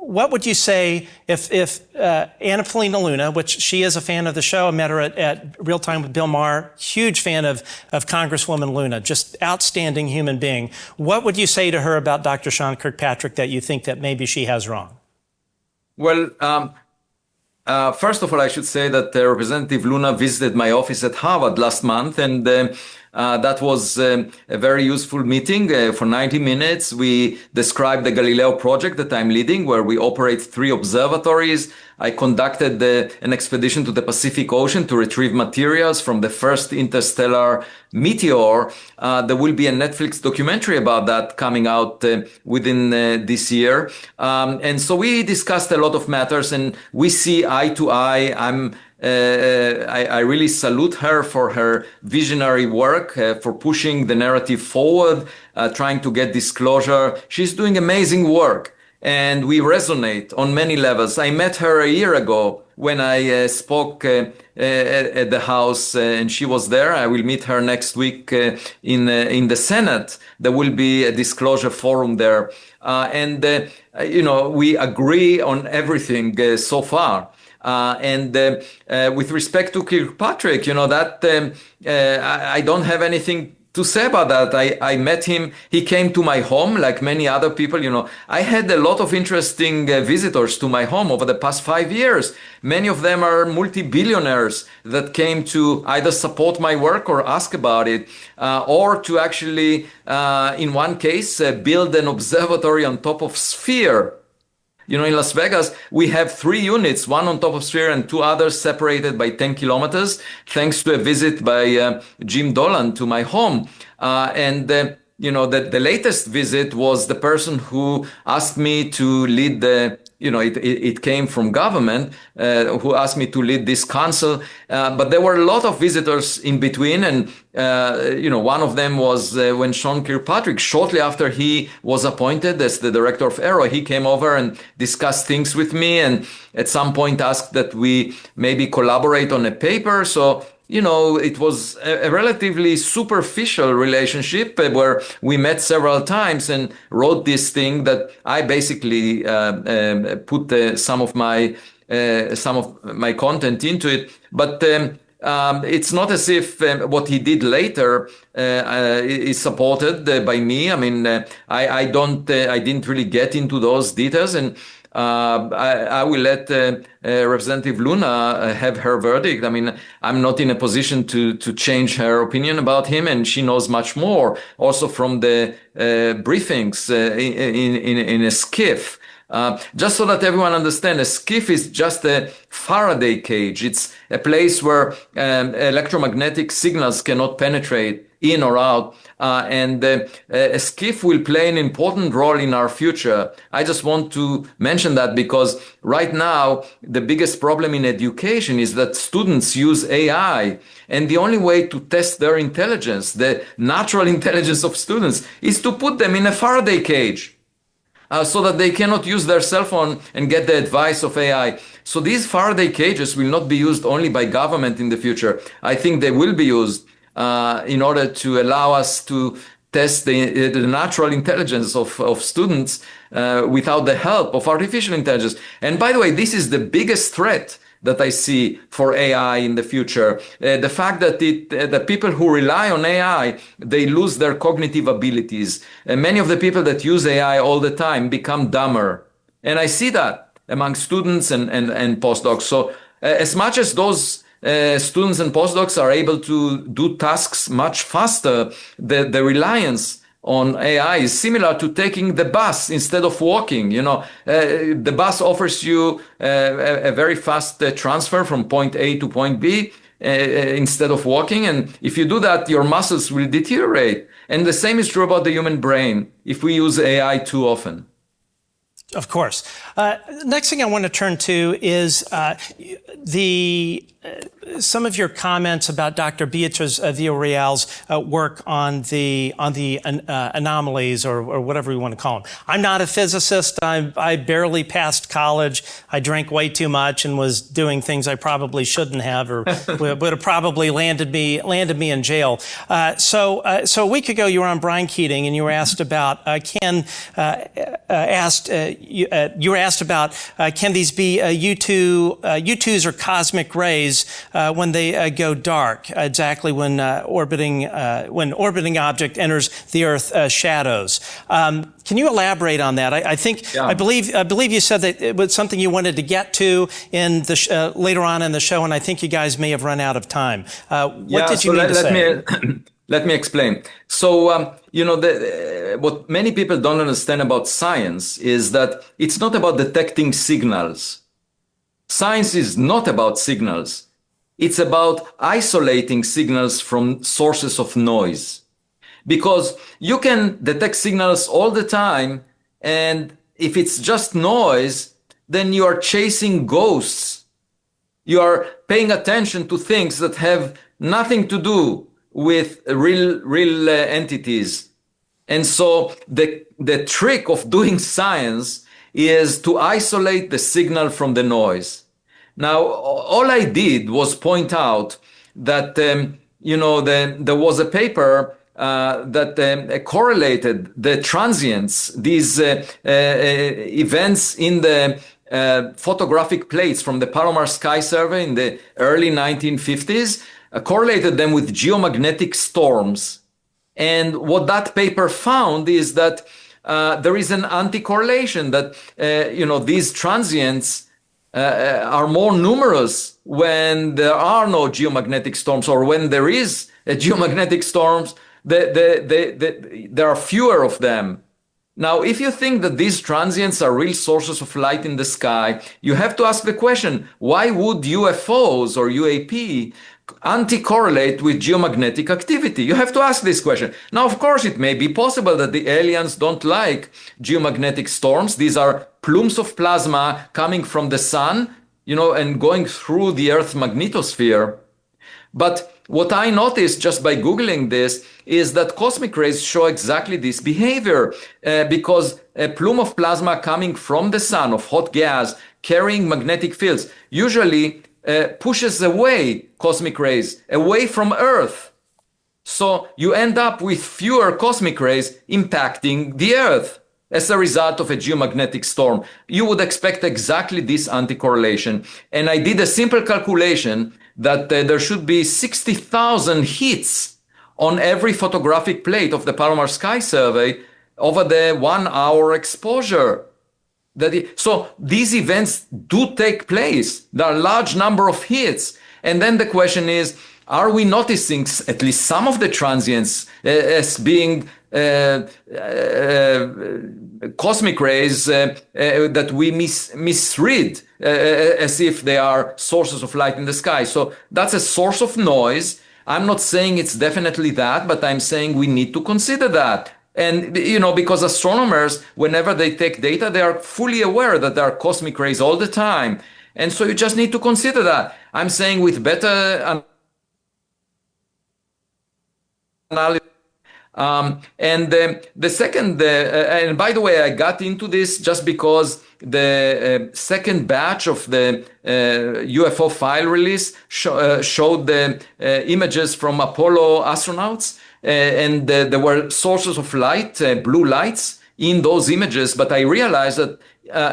What would you say if Anna Paulina Luna, which she is a fan of the show, I met her at Real Time with Bill Maher, huge fan of Congresswoman Luna, just outstanding human being. What would you say to her about Dr. Sean Kirkpatrick that you think that maybe she has wrong? Well, first of all, I should say that Representative Luna visited my office at Harvard last month, and that was a very useful meeting. For 90 minutes, we described the Galileo Project that I'm leading, where we operate 3 observatories. I conducted an expedition to the Pacific Ocean to retrieve materials from the first interstellar meteor. There will be a Netflix documentary about that coming out within this year. And so we discussed a lot of matters, and we see eye to eye. I really salute her for her visionary work, for pushing the narrative forward, trying to get disclosure. She's doing amazing work. and we resonate on many levels. I met her a year ago when I spoke at the House, and she was there. I will meet her next week in the Senate. There will be a disclosure forum there. We agree on everything so far. With respect to Kirkpatrick, I don't have anything to say about that. I met him. He came to my home like many other people. I had a lot of interesting visitors to my home over the past 5 years. Many of them are multi-billionaires that came to either support my work or ask about it, or to actually, in one case, build an observatory on top of Sphere. In Las Vegas, we have 3 units, one on top of Sphere and 2 others separated by 10 kilometers, thanks to a visit by Jim Dolan to my home. The latest visit was the person who asked me to lead it came from government, who asked me to lead this council. But there were a lot of visitors in between. And, one of them was when Sean Kirkpatrick, shortly after he was appointed as the director of Aero, he came over and discussed things with me. And at some point asked that we maybe collaborate on a paper. So, it was a relatively superficial relationship where we met several times and wrote this thing that I basically put some of my content into it. But it's not as if what he did later is supported by me. I mean, I didn't really get into those details, and I will let Representative Luna have her verdict. I mean, I'm not in a position to change her opinion about him, and she knows much more also from the briefings in a SCIF. Just so that everyone understands, a SCIF is just a Faraday cage. It's a place where electromagnetic signals cannot penetrate in or out. A SCIF will play an important role in our future. I just want to mention that because right now, the biggest problem in education is that students use AI. And the only way to test their intelligence, the natural intelligence of students, is to put them in a Faraday cage. So that they cannot use their cell phone and get the advice of AI. So these Faraday cages will not be used only by government in the future. I think they will be used in order to allow us to test the natural intelligence of students without the help of artificial intelligence. And by the way, this is the biggest threat that I see for AI in the future. The fact that the people who rely on AI, they lose their cognitive abilities. And many of the people that use AI all the time become dumber. And I see that among students and postdocs. So as much as those students and postdocs are able to do tasks much faster, the reliance on AI is similar to taking the bus instead of walking. The bus offers you a very fast transfer from point A to point B instead of walking. And if you do that, your muscles will deteriorate. And the same is true about the human brain if we use AI too often. Of course. Next thing I want to turn to is some of your comments about Dr. Beatriz Villarroel's work on the anomalies or whatever we want to call them. I'm not a physicist. I barely passed college. I drank way too much and was doing things I probably shouldn't have, or would have probably landed me in jail. So a week ago you were on Brian Keating and you were asked about can these be U2s or cosmic rays when they go dark, exactly when orbiting object enters the Earth's shadows. Can you elaborate on that? I believe you said that it was something you wanted to get to in the later on in the show, and I think you guys may have run out of time. What did you mean to say? Let me explain. So, what many people don't understand about science is that it's not about detecting signals. Science is not about signals. It's about isolating signals from sources of noise. Because you can detect signals all the time, and if it's just noise, then you are chasing ghosts. You are paying attention to things that have nothing to do with real entities. And so the trick of doing science is to isolate the signal from the noise. Now, all I did was point out that, there was a paper that correlated the transients, these events in the photographic plates from the Palomar Sky Survey in the early 1950s, correlated them with geomagnetic storms. And what that paper found is that there is an anti-correlation, that these transients are more numerous when there are no geomagnetic storms, or when there is a geomagnetic storms, there are fewer of them. Now, if you think that these transients are real sources of light in the sky, you have to ask the question, why would UFOs or UAP anti-correlate with geomagnetic activity? You have to ask this question. Now, of course, it may be possible that the aliens don't like geomagnetic storms. These are plumes of plasma coming from the sun, and going through the Earth's magnetosphere. But what I noticed just by Googling this is that cosmic rays show exactly this behavior, because a plume of plasma coming from the sun, of hot gas, carrying magnetic fields, usually pushes away cosmic rays, away from Earth. So you end up with fewer cosmic rays impacting the Earth as a result of a geomagnetic storm. You would expect exactly this anti-correlation. And I did a simple calculation that there should be 60,000 hits on every photographic plate of the Palomar Sky Survey over the 1 hour exposure. So these events do take place. There are a large number of hits. And then the question is, are we noticing at least some of the transients as being cosmic rays that we misread as if they are sources of light in the sky? So that's a source of noise. I'm not saying it's definitely that, but I'm saying we need to consider that. And, because astronomers, whenever they take data, they are fully aware that there are cosmic rays all the time. And so you just need to consider that. I'm saying with better analysis. The second, and by the way, I got into this just because the second batch of the UFO file release showed the images from Apollo astronauts, and there were sources of light, blue lights in those images. But I realized that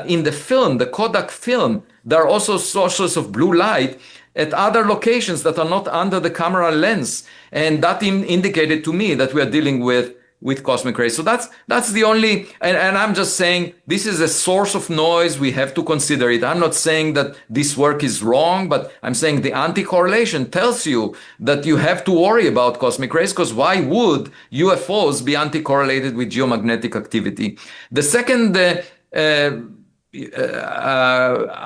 in the film, the Kodak film, there are also sources of blue light at other locations that are not under the camera lens. And that indicated to me that we are dealing with cosmic rays. So that's the only, and I'm just saying this is a source of noise. We have to consider it. I'm not saying that this work is wrong, but I'm saying the anti-correlation tells you that you have to worry about cosmic rays, because why would UFOs be anti-correlated with geomagnetic activity? The second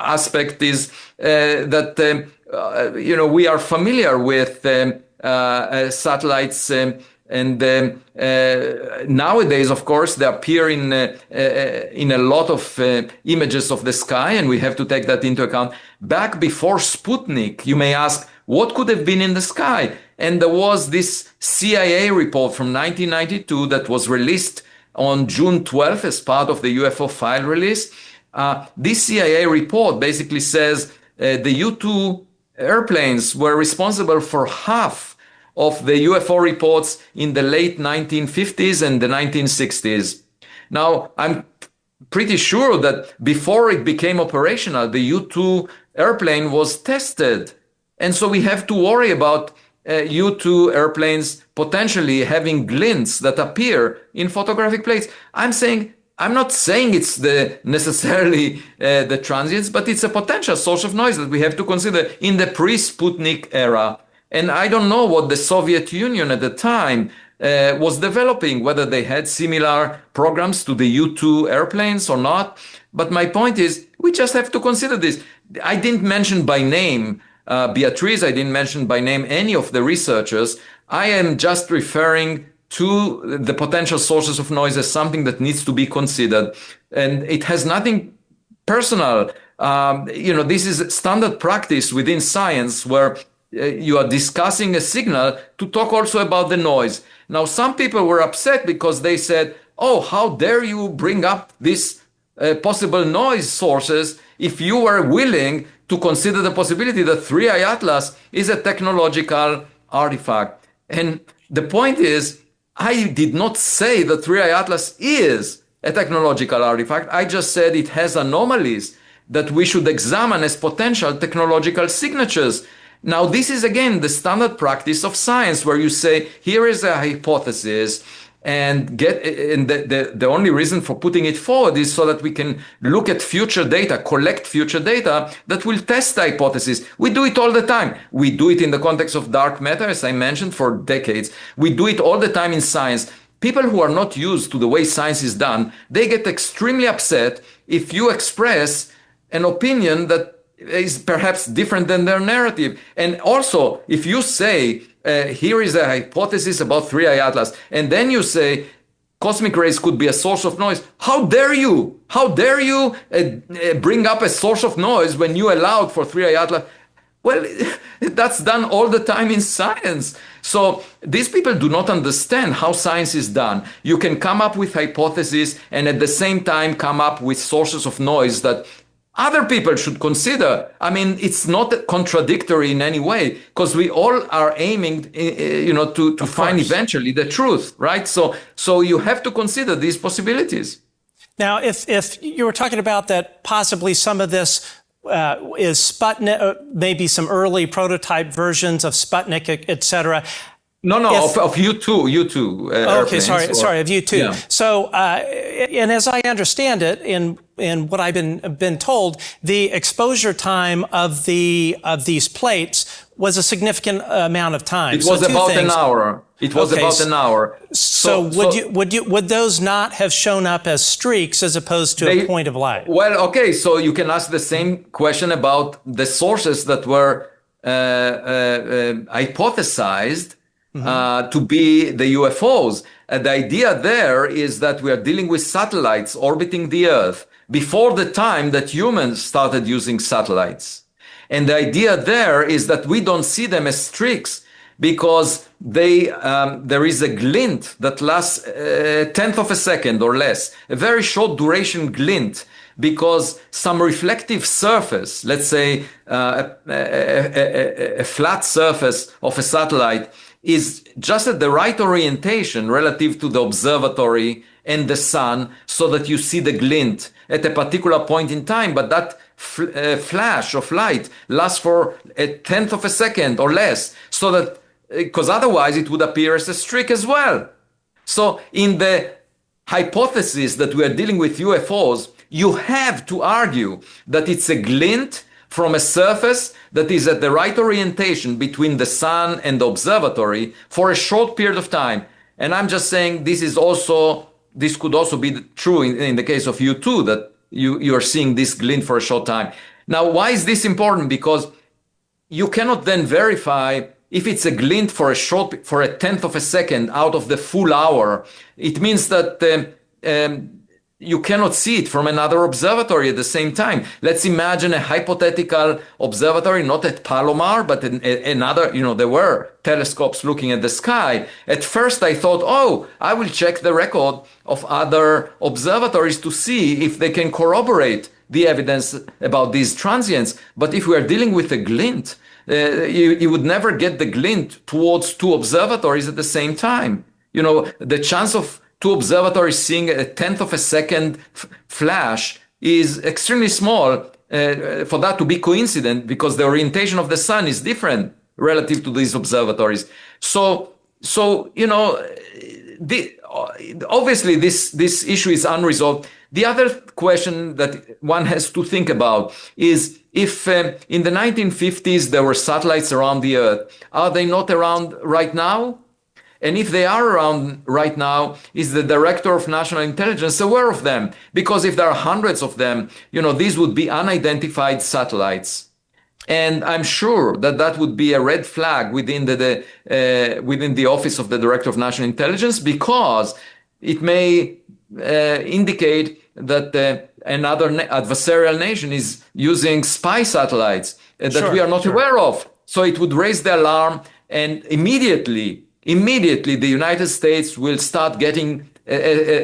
aspect is that we are familiar with satellites, and nowadays, of course, they appear in a lot of images of the sky, and we have to take that into account. Back before Sputnik, you may ask, what could have been in the sky? And there was this CIA report from 1992 that was released on June 12th as part of the UFO file release. This CIA report basically says the U-2 airplanes were responsible for half of the UFO reports in the late 1950s and the 1960s. Now, I'm pretty sure that before it became operational, the U-2 airplane was tested. And so we have to worry about U-2 airplanes potentially having glints that appear in photographic plates. I'm not saying it's necessarily the transients, but it's a potential source of noise that we have to consider in the pre-Sputnik era. And I don't know what the Soviet Union at the time was developing, whether they had similar programs to the U-2 airplanes or not. But my point is, we just have to consider this. I didn't mention by name Beatriz, I didn't mention by name any of the researchers. I am just referring to the potential sources of noise as something that needs to be considered. And it has nothing personal. This is standard practice within science, where you are discussing a signal to talk also about the noise. Now, some people were upset because they said, oh, how dare you bring up this possible noise sources if you were willing to consider the possibility that 3i Atlas is a technological artifact. And the point is, I did not say that 3i Atlas is a technological artifact. I just said it has anomalies that we should examine as potential technological signatures. Now, this is again the standard practice of science, where you say, here is a hypothesis, and the only reason for putting it forward is so that we can look at future data, collect future data that will test the hypothesis. We do it all the time. We do it in the context of dark matter, as I mentioned, for decades. We do it all the time in science. People who are not used to the way science is done, they get extremely upset if you express an opinion that is perhaps different than their narrative. And also, if you say, here is a hypothesis about 3i Atlas, and then you say cosmic rays could be a source of noise, how dare you? How dare you bring up a source of noise when you allowed for 3i Atlas? Well, that's done all the time in science. So these people do not understand how science is done. You can come up with hypotheses and at the same time come up with sources of noise that other people should consider. I mean, it's not contradictory in any way, because we all are aiming, to find eventually the truth, right? So you have to consider these possibilities. Now, if you were talking about that possibly some of this is Sputnik, maybe some early prototype versions of Sputnik, et cetera. No, of U2. Okay, sorry, of U2. Yeah. So, and as I understand it, in what I've been told, the exposure time of these plates was a significant amount of time. It was about an hour. It was about an hour. So would those not have shown up as streaks as opposed to a point of light? Well, okay. So you can ask the same question about the sources that were hypothesized to be the UFOs. The idea there is that we are dealing with satellites orbiting the Earth before the time that humans started using satellites. And the idea there is that we don't see them as streaks because there is a glint that lasts a tenth of a second or less, a very short duration glint, because some reflective surface, let's say a flat surface of a satellite, is just at the right orientation relative to the observatory and the sun, so that you see the glint at a particular point in time. But that flash of light lasts for a tenth of a second or less, so that because otherwise it would appear as a streak as well. So in the hypothesis that we are dealing with UFOs, you have to argue that it's a glint from a surface that is at the right orientation between the sun and the observatory for a short period of time. And I'm just saying this could also be true in the case of U2, that you are seeing this glint for a short time. Now, why is this important? Because you cannot then verify if it's a glint for a tenth of a second out of the full hour. It means that you cannot see it from another observatory at the same time. Let's imagine a hypothetical observatory, not at Palomar, but another, there were telescopes looking at the sky. At first I thought, I will check the record of other observatories to see if they can corroborate the evidence about these transients. But if we are dealing with a glint, you would never get the glint towards two observatories at the same time. The chance of two observatories seeing a tenth of a second flash is extremely small for that to be coincident, because the orientation of the sun is different relative to these observatories. So obviously this issue is unresolved. The other question that one has to think about is, if in the 1950s there were satellites around the Earth, are they not around right now? And if they are around right now, is the Director of National Intelligence aware of them? Because if there are hundreds of them, these would be unidentified satellites. And I'm sure that would be a red flag within the office of the Director of National Intelligence, because it may indicate that another adversarial nation is using spy satellites that we are not aware of. So it would raise the alarm, and immediately the United States will start getting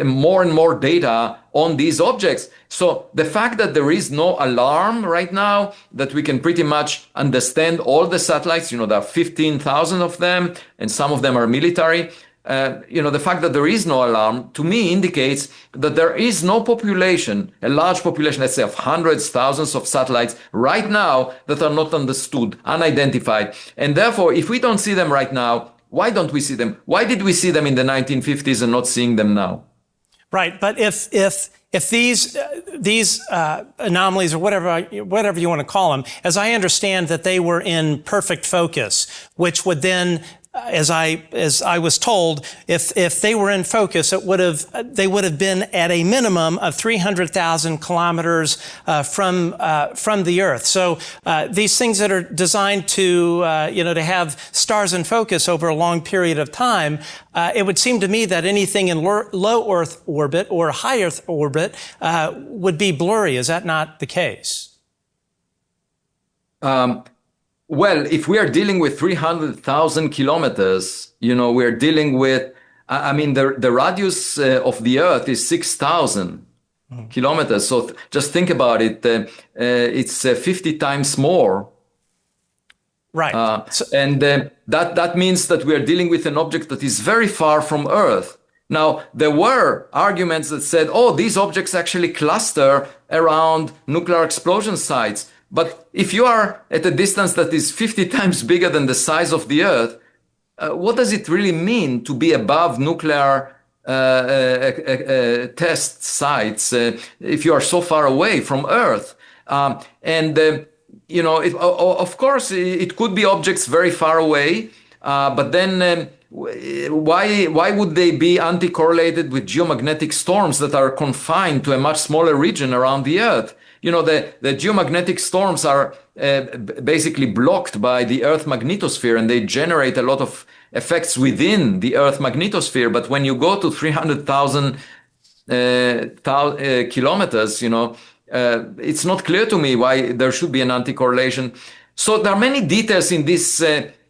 more and more data on these objects. So the fact that there is no alarm right now, that we can pretty much understand all the satellites, there are 15,000 of them, and some of them are military. The fact that there is no alarm, to me, indicates that there is no population, a large population, let's say of hundreds, thousands of satellites right now that are not understood, unidentified. And therefore, if we don't see them right now, why don't we see them? Why did we see them in the 1950s and not seeing them now? Right, but if these anomalies, or whatever you want to call them, as I understand that they were in perfect focus, which would then, as I was told, if they were in focus, they would have been at a minimum of 300,000 kilometers from the Earth. So these things that are designed to to have stars in focus over a long period of time, it would seem to me that anything in low Earth orbit or high Earth orbit would be blurry. Is that not the case? Well, if we are dealing with 300,000 kilometers, we're dealing with, the radius of the Earth is 6,000 kilometers. So just think about it. It's 50 times more. Right. That means that we are dealing with an object that is very far from Earth. Now, there were arguments that said, these objects actually cluster around nuclear explosion sites. But if you are at a distance that is 50 times bigger than the size of the Earth, what does it really mean to be above nuclear test sites if you are so far away from Earth? Of course, it could be objects very far away, but then why would they be anti-correlated with geomagnetic storms that are confined to a much smaller region around the Earth? The geomagnetic storms are basically blocked by the Earth magnetosphere, and they generate a lot of effects within the Earth magnetosphere. But when you go to 300,000 kilometers, it's not clear to me why there should be an anti-correlation. So there are many details in this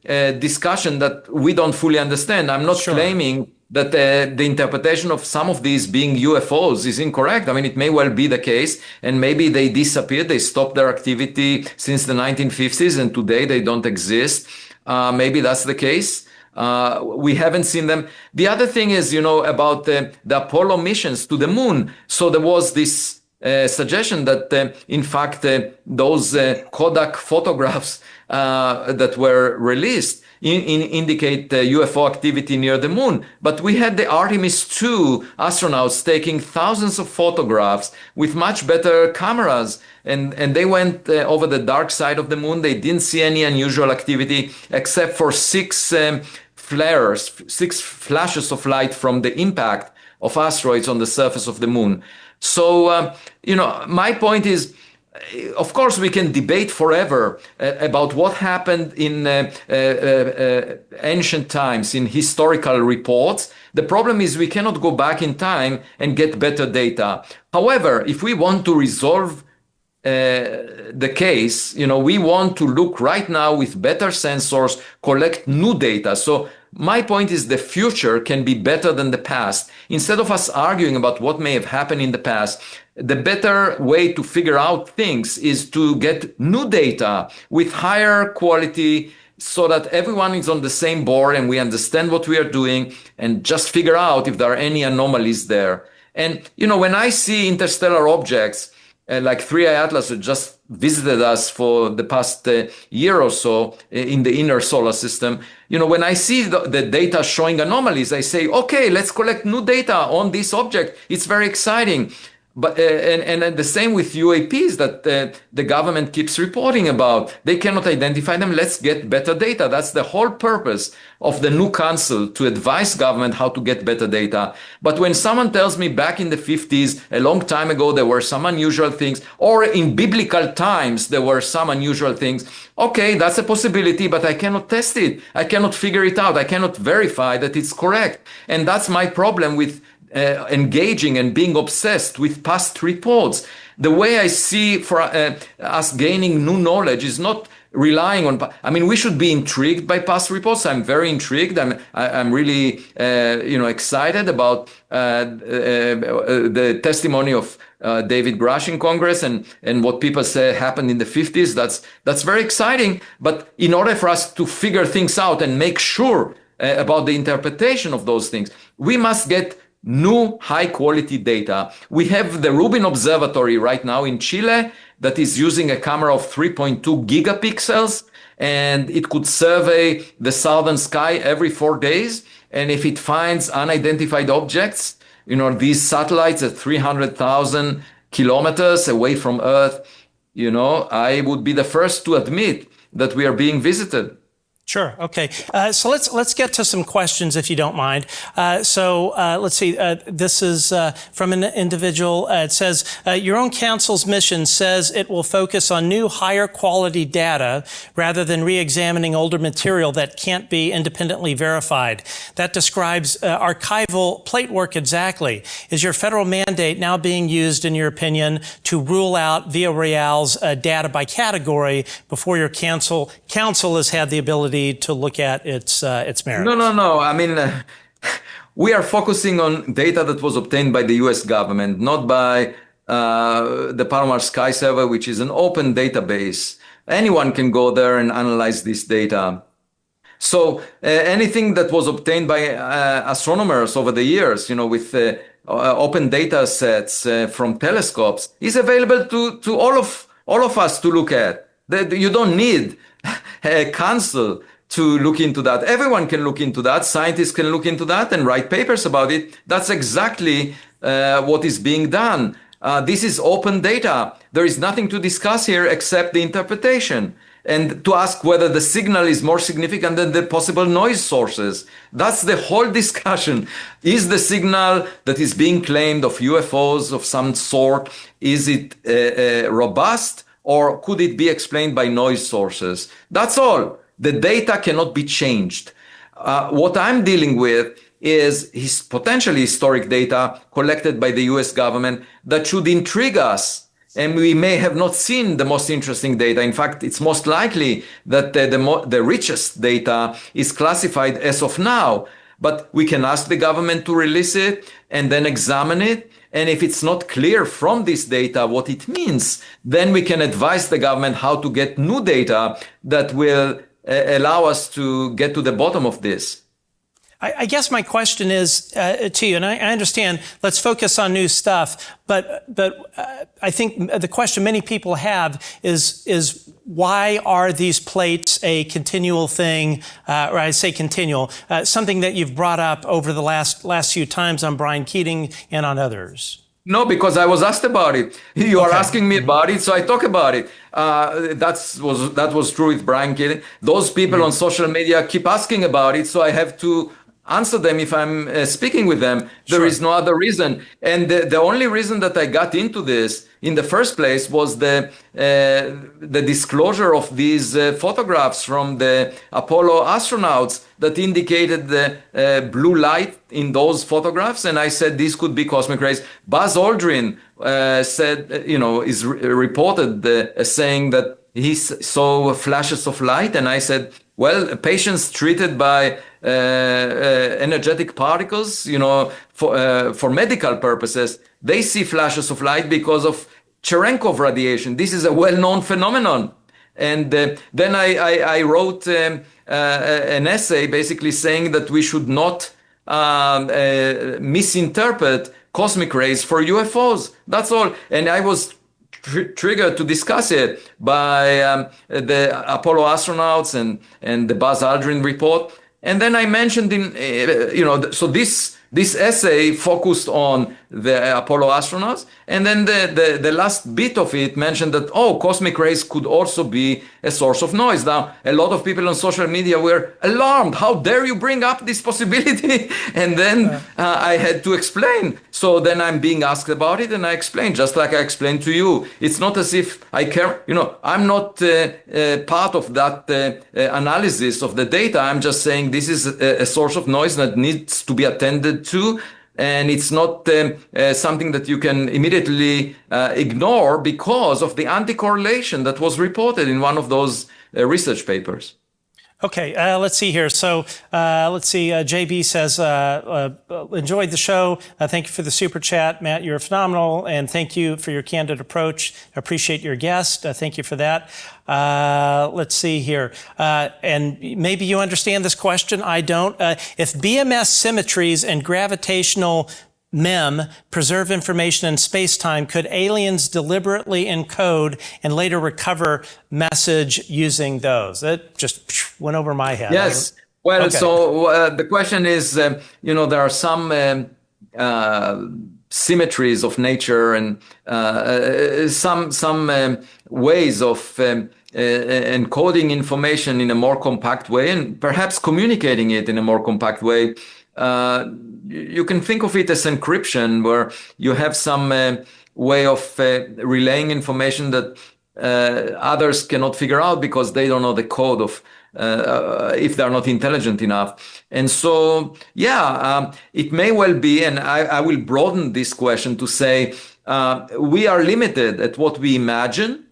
discussion that we don't fully understand. I'm not claiming that the interpretation of some of these being UFOs is incorrect. It may well be the case, and maybe they disappeared, they stopped their activity since the 1950s, and today they don't exist. Maybe that's the case. We haven't seen them. The other thing is, about the Apollo missions to the moon. So there was this suggestion that, in fact, those Kodak photographs that were released indicate UFO activity near the moon. But we had the Artemis 2 astronauts taking thousands of photographs with much better cameras. And they went over the dark side of the moon. They didn't see any unusual activity except for 6 flares, 6 flashes of light from the impact of asteroids on the surface of the moon. So, my point is, of course, we can debate forever about what happened in ancient times, in historical reports. The problem is we cannot go back in time and get better data. However, if we want to resolve the case, we want to look right now with better sensors, collect new data. So my point is the future can be better than the past. Instead of us arguing about what may have happened in the past, the better way to figure out things is to get new data with higher quality so that everyone is on the same board and we understand what we are doing and just figure out if there are any anomalies there. And, when I see interstellar objects, like 3i Atlas, who just visited us for the past year or so in the inner solar system, when I see the data showing anomalies, I say, okay, let's collect new data on this object. It's very exciting. But and the same with UAPs that the government keeps reporting about. They cannot identify them. Let's get better data. That's the whole purpose of the new council, to advise government how to get better data. But when someone tells me back in the 50s, a long time ago, there were some unusual things, or in biblical times, there were some unusual things, okay, that's a possibility, but I cannot test it. I cannot figure it out. I cannot verify that it's correct. And that's my problem with engaging and being obsessed with past reports. The way I see for us gaining new knowledge is not relying on. I mean, we should be intrigued by past reports. I'm very intrigued. I'm really excited about the testimony of David Grusch in Congress and what people say happened in the 50s. That's very exciting. But in order for us to figure things out and make sure about the interpretation of those things, we must get new high quality data. We have the Rubin Observatory right now in Chile that is using a camera of 3.2 gigapixels, and it could survey the southern sky every 4 days. And if it finds unidentified objects, these satellites at 300,000 kilometers away from Earth, I would be the first to admit that we are being visited. Sure. Okay. So let's get to some questions, if you don't mind. Let's see. This is from an individual. It says, your own council's mission says it will focus on new, higher quality data rather than re-examining older material that can't be independently verified. That describes archival plate work exactly. Is your federal mandate now being used, in your opinion, to rule out Villarroel's data by category before your council has had the ability to look at its merits? No. I mean, we are focusing on data that was obtained by the U.S. government, not by the Palomar Sky Server, which is an open database. Anyone can go there and analyze this data. So anything that was obtained by astronomers over the years, with open data sets from telescopes, is available to all of us to look at. You don't need a council to look into that. Everyone can look into that. Scientists can look into that and write papers about it. That's exactly what is being done. This is open data. There is nothing to discuss here except the interpretation and to ask whether the signal is more significant than the possible noise sources. That's the whole discussion. Is the signal that is being claimed of UFOs of some sort, is it robust? Or could it be explained by noise sources? That's all. The data cannot be changed. What I'm dealing with is potentially historic data collected by the US government that should intrigue us. And we may have not seen the most interesting data. In fact, it's most likely that the richest data is classified as of now. But we can ask the government to release it and then examine it. And if it's not clear from this data what it means, then we can advise the government how to get new data that will allow us to get to the bottom of this. I guess my question is to you, and I understand, let's focus on new stuff, but I think the question many people have is why are these plates a continual thing, or I say continual, something that you've brought up over the last few times on Brian Keating and on others? No, because I was asked about it. You are asking me about it, so I talk about it. That was true with Brian Keating. Those people on social media keep asking about it, so I have to answer them if I'm speaking with them. There is no other reason. And the only reason that I got into this in the first place was the disclosure of these photographs from the Apollo astronauts that indicated the blue light in those photographs. And I said this could be cosmic rays. Buzz Aldrin said, is reported saying that he saw flashes of light. And I said, well, patients treated by energetic particles, for medical purposes, they see flashes of light because of Cherenkov radiation. This is a well-known phenomenon. And then I wrote an essay basically saying that we should not misinterpret cosmic rays for UFOs. That's all. And I was triggered to discuss it by the Apollo astronauts and the Buzz Aldrin report. And then I mentioned so this essay focused on the Apollo astronauts. And then the last bit of it mentioned that, cosmic rays could also be a source of noise. Now, a lot of people on social media were alarmed. How dare you bring up this possibility? And then I had to explain. So then I'm being asked about it and I explained, just like I explained to you. It's not as if I care, I'm not part of that analysis of the data. I'm just saying this is a source of noise that needs to be attended to. And it's not something that you can immediately ignore because of the anti-correlation that was reported in one of those research papers. Okay, let's see here. So let's see. JB says, enjoyed the show. Thank you for the super chat. Matt, you're phenomenal. And thank you for your candid approach. Appreciate your guest. Thank you for that. Let's see here. And maybe you understand this question. I don't. If BMS symmetries and gravitational MEM preserve information in space-time, could aliens deliberately encode and later recover message using those? That just went over my head. Yes. Well, okay. So the question is, there are some symmetries of nature and some ways of encoding information in a more compact way and perhaps communicating it in a more compact way. You can think of it as encryption, where you have some way of relaying information that others cannot figure out because they don't know the code of, if they're not intelligent enough. And so, it may well be, and I will broaden this question to say, we are limited at what we imagine.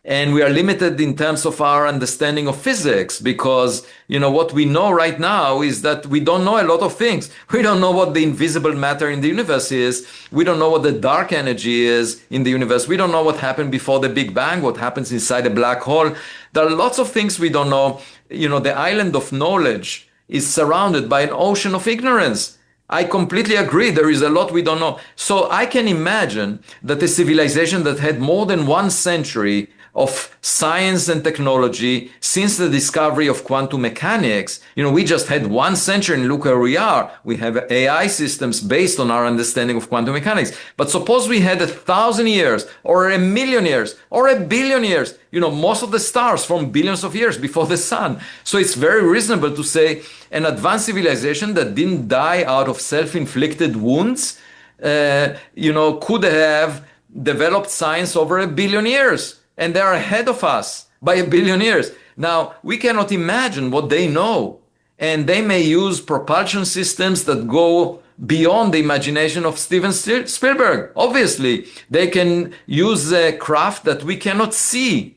And we are limited in terms of our understanding of physics because, what we know right now is that we don't know a lot of things. We don't know what the invisible matter in the universe is. We don't know what the dark energy is in the universe. We don't know what happened before the Big Bang, what happens inside a black hole. There are lots of things we don't know. The island of knowledge is surrounded by an ocean of ignorance. I completely agree. There is a lot we don't know. So I can imagine that a civilization that had more than 1 century of science and technology since the discovery of quantum mechanics. We just had 1 century and look where we are. We have AI systems based on our understanding of quantum mechanics. But suppose we had 1,000 years or 1,000,000 years or 1,000,000,000 years. Most of the stars formed billions of years before the sun. So it's very reasonable to say an advanced civilization that didn't die out of self-inflicted wounds, could have developed science over 1,000,000,000 years. And they are ahead of us by 1,000,000,000 years. Now, we cannot imagine what they know. And they may use propulsion systems that go beyond the imagination of Steven Spielberg. Obviously, they can use a craft that we cannot see.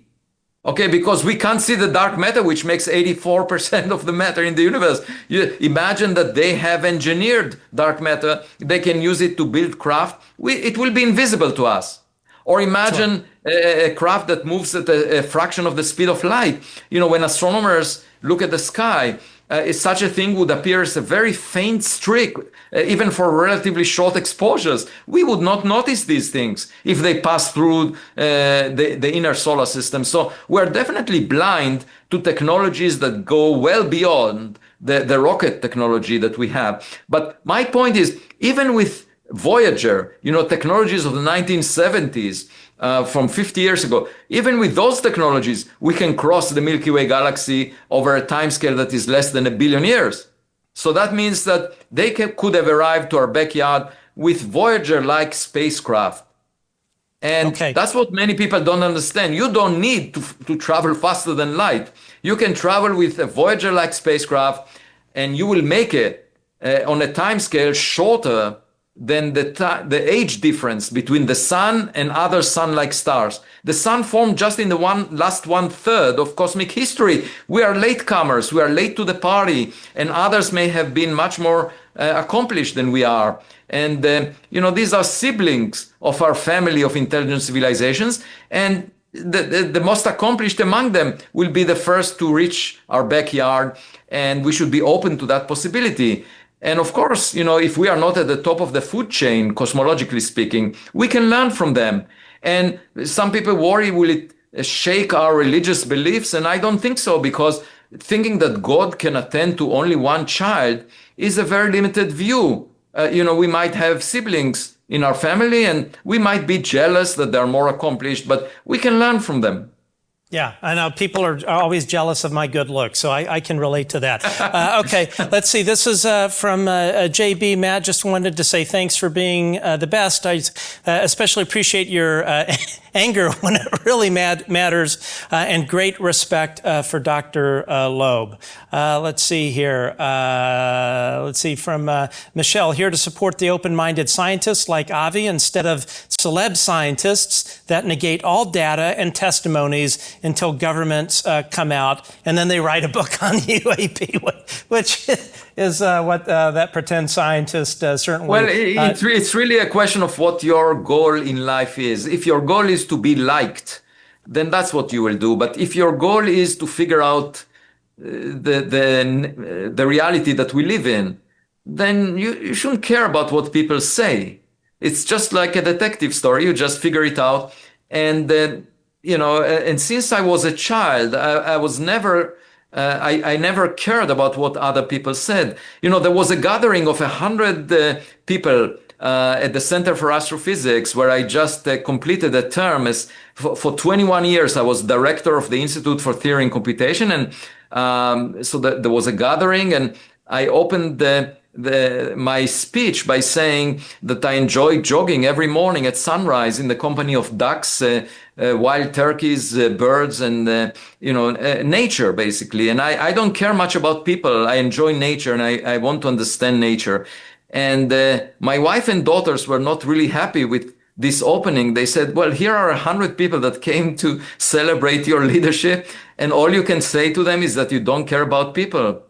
Okay, because we can't see the dark matter, which makes 84% of the matter in the universe. You imagine that they have engineered dark matter. They can use it to build craft. It will be invisible to us. Or imagine a craft that moves at a fraction of the speed of light. When astronomers look at the sky, such a thing would appear as a very faint streak, even for relatively short exposures. We would not notice these things if they pass through the inner solar system. So we're definitely blind to technologies that go well beyond the rocket technology that we have. But my point is, even with Voyager, technologies of the 1970s, from 50 years ago, even with those technologies, we can cross the Milky Way galaxy over a timescale that is less than 1,000,000,000 years. So that means that they could have arrived to our backyard with Voyager-like spacecraft. And that's what many people don't understand. You don't need to travel faster than light. You can travel with a Voyager-like spacecraft, and you will make it on a timescale shorter than the age difference between the sun and other sun-like stars. The sun formed just in the last 1/3 of cosmic history. We are latecomers. We are late to the party, and others may have been much more accomplished than we are. And these are siblings of our family of intelligent civilizations, and the most accomplished among them will be the first to reach our backyard, and we should be open to that possibility. And of course, if we are not at the top of the food chain, cosmologically speaking, we can learn from them. And some people worry, will it shake our religious beliefs? And I don't think so, because thinking that God can attend to only one child is a very limited view. We might have siblings in our family, and we might be jealous that they're more accomplished, but we can learn from them. Yeah, I know people are always jealous of my good looks, so I can relate to that. Okay, let's see. This is from JB. Matt just wanted to say thanks for being the best. I especially appreciate your anger when it really matters, and great respect for Dr. Loeb. Let's see here. Let's see from Michelle, here to support the open-minded scientists like Avi instead of celeb scientists that negate all data and testimonies until governments come out and then they write a book on UAP, which is what that pretend scientist certainly... Well, it's really a question of what your goal in life is. If your goal is to be liked, then that's what you will do. But if your goal is to figure out the reality that we live in, then you shouldn't care about what people say. It's just like a detective story. You just figure it out. And, and since I was a child, I was never... I never cared about what other people said. There was a gathering of 100 people at the Center for Astrophysics where I just completed a term. For 21 years, I was director of the Institute for Theory and Computation. And so there was a gathering, and I opened my speech by saying that I enjoy jogging every morning at sunrise in the company of ducks, wild turkeys, birds, and nature, basically. And I don't care much about people. I enjoy nature, and I want to understand nature. And my wife and daughters were not really happy with this opening. They said, well, here are 100 people that came to celebrate your leadership, and all you can say to them is that you don't care about people.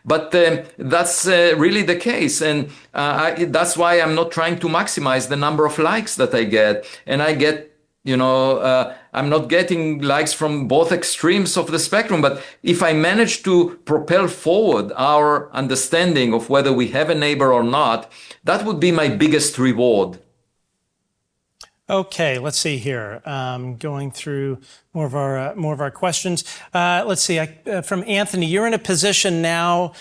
But that's really the case. And that's why I'm not trying to maximize the number of likes that I get. And I get, I'm not getting likes from both extremes of the spectrum. But if I manage to propel forward our understanding of whether we have a neighbor or not, that would be my biggest reward. Okay, let's see here. Going through more of our questions. Let's see. From Anthony, you're in a position now,